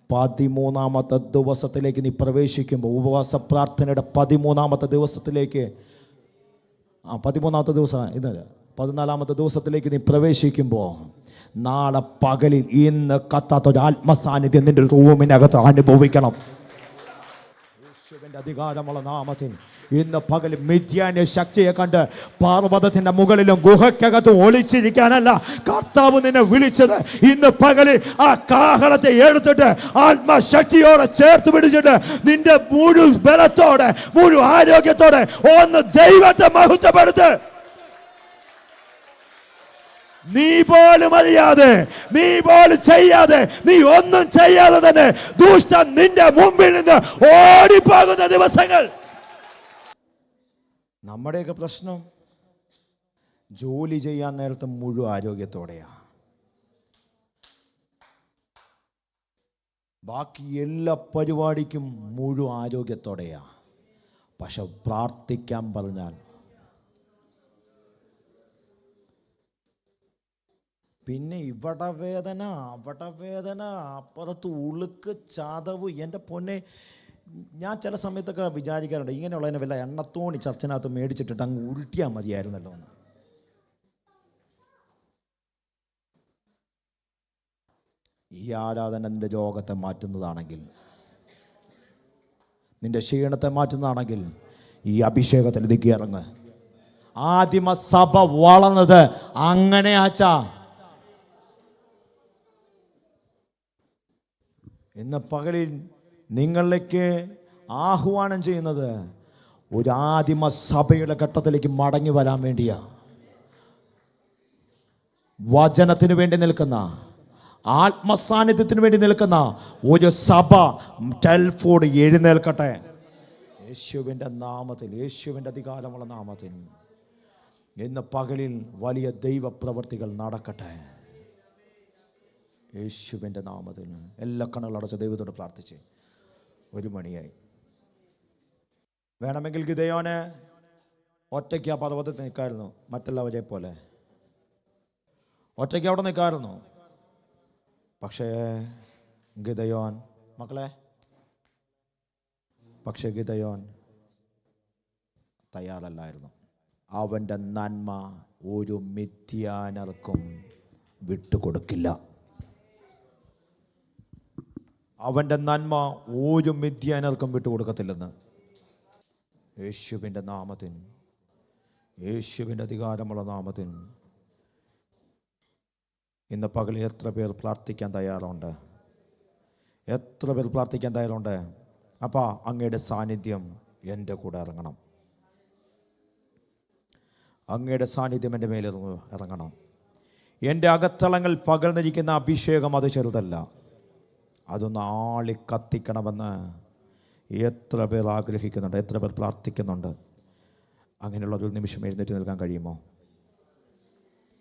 13ാമത്തെ ദിവസത്തിലേക്ക് നീ പ്രവേശിക്കുമ്പോൾ, ഉപവാസ പ്രാർത്ഥനയുടെ 13ാമത്തെ ദിവസത്തിലേക്ക്, 13ാമത്തെ ദിവസം ഇന്ന് 14ാമത്തെ ദിവസത്തിലേക്ക് നീ പ്രവേശിക്കുമ്പോൾ, നാളെ പകലിൽ ഇന്ന് കത്താത്ത ഒരു ആത്മസാന്നിധ്യം നിന്റെ റൂമിനകത്ത് അനുഭവിക്കണം. യേശുവിന്റെ അധികാരമുള്ള നാമത്തിൽ ഇന്ന് പകൽ മിദ്യാന്യ ശക്തിയെ കണ്ട് പർവ്വതത്തിന്റെ മുകളിലും ഗുഹയ്ക്കകത്തും ഒളിച്ചിരിക്കാനല്ല കർത്താവ് നിന്നെ വിളിച്ചത്. ഇന്ന് പകലിൽ ആ കാഹളത്തെ എടുത്തിട്ട് ആത്മശക്തിയോടെ ചേർത്ത് പിടിച്ചിട്ട് നിന്റെ മുഴുവൻ ബലത്തോടെ മുഴുവൻ ആരോഗ്യത്തോടെ ഒന്ന് ദൈവത്തെ മഹത്വപ്പെടുത്ത്. നീ പോലും അറിയാതെ, നീ പോലും ചെയ്യാതെ, നീ ഒന്നും ചെയ്യാതെ തന്നെ ദുഷ്ടൻ നിന്റെ മുമ്പിൽ നിന്ന് ഓടിപ്പോകുന്ന ദിവസങ്ങൾ. നമ്മുടെയൊക്കെ പ്രശ്നം ജോലി ചെയ്യാൻ നേരത്തെ മുഴുവൻ ആരോഗ്യത്തോടെയാ, ബാക്കി എല്ലാ പരിപാടിക്കും മുഴുവൻ ആരോഗ്യത്തോടെയാ. പക്ഷെ പ്രാർത്ഥിക്കാൻ പറഞ്ഞാൽ പിന്നെ ഇവിടെ വേദന, അവിടെ വേദന, അപ്പുറത്ത് ഉളുക്ക്, ചതവ്. എൻ്റെ പൊന്നെ, ഞാൻ ചില സമയത്തൊക്കെ വിചാരിക്കാറുണ്ട് ഇങ്ങനെയുള്ളതിനെ വല്ല എണ്ണത്തോണി ചർച്ചിനകത്ത് മേടിച്ചിട്ടിട്ട് അങ്ങ് ഉരുട്ടിയാൽ മതിയായിരുന്നല്ലോ എന്ന്. ഈ ആരാധന നിന്റെ രോഗത്തെ മാറ്റുന്നതാണെങ്കിൽ, നിന്റെ ക്ഷീണത്തെ മാറ്റുന്നതാണെങ്കിൽ ഈ അഭിഷേകത്തിൽ ഇതിക്ക് ഇറങ്ങ്. ആദിമ സഭ വളർന്നത് അങ്ങനെ ആച്ചാ. ഇന്ന് പകലിൽ നിങ്ങളിലേക്ക് ആഹ്വാനം ചെയ്യുന്നത് ഒരു ആദിമ സഭയുടെ ഘട്ടത്തിലേക്ക് മടങ്ങി വരാൻ വേണ്ടിയാ. വചനത്തിന് വേണ്ടി നിൽക്കുന്ന, ആത്മസാന്നിധ്യത്തിന് വേണ്ടി നിൽക്കുന്ന ഒരു സഭ ടെൽഫോർഡ് എഴുന്നേൽക്കട്ടെ. യേശുവിൻ്റെ നാമത്തിൽ, യേശുവിൻ്റെ അധികാരമുള്ള നാമത്തിൽ ഇന്ന് പകലിൽ വലിയ ദൈവപ്രവൃത്തികൾ നടക്കട്ടെ. യേശുവിൻ്റെ നാമത്തിൽ എല്ലാ കണ്ണുകളടച്ച ദൈവത്തോട് പ്രാർത്ഥിച്ച് 1 മണിയായി. വേണമെങ്കിൽ ഗിദെയോന് ഒറ്റയ്ക്ക് ആ പർവ്വതത്തിൽ നിൽക്കായിരുന്നു, മറ്റുള്ളവരെ പോലെ ഒറ്റയ്ക്ക് അവിടെ നിൽക്കായിരുന്നു. പക്ഷേ ഗിദെയോൻ തയ്യാറല്ലായിരുന്നു. അവൻ്റെ നന്മ ഒരു മിദ്യാനർക്കും വിട്ടുകൊടുക്കില്ല. അവൻ്റെ നന്മ ഒരു മിദ്യാനർക്കും വിട്ടുകൊടുക്കത്തില്ലെന്ന്. യേശുവിൻ്റെ നാമത്തിൽ, യേശുവിൻ്റെ അധികാരമുള്ള നാമത്തിൽ ഇന്ന് പകൽ എത്ര പേർ പ്രാർത്ഥിക്കാൻ തയ്യാറുണ്ട്? എത്ര പേർ പ്രാർത്ഥിക്കാൻ തയ്യാറുണ്ട്? അപ്പാ, അങ്ങയുടെ സാന്നിധ്യം എൻ്റെ കൂടെ ഇറങ്ങണം. അങ്ങയുടെ സാന്നിധ്യം എൻ്റെ മേൽ ഇറങ്ങണം. എൻ്റെ അകത്തളങ്ങൾ പകർന്നിരിക്കുന്ന അഭിഷേകം അത് ചെറുതല്ല, അതൊന്ന് ആളി കത്തിക്കണമെന്ന് എത്ര പേർ ആഗ്രഹിക്കുന്നുണ്ട്? എത്ര പേർ പ്രാർത്ഥിക്കുന്നുണ്ട്? അങ്ങനെയുള്ള ഒരു നിമിഷം എഴുന്നേറ്റ് നിൽക്കാൻ കഴിയുമോ?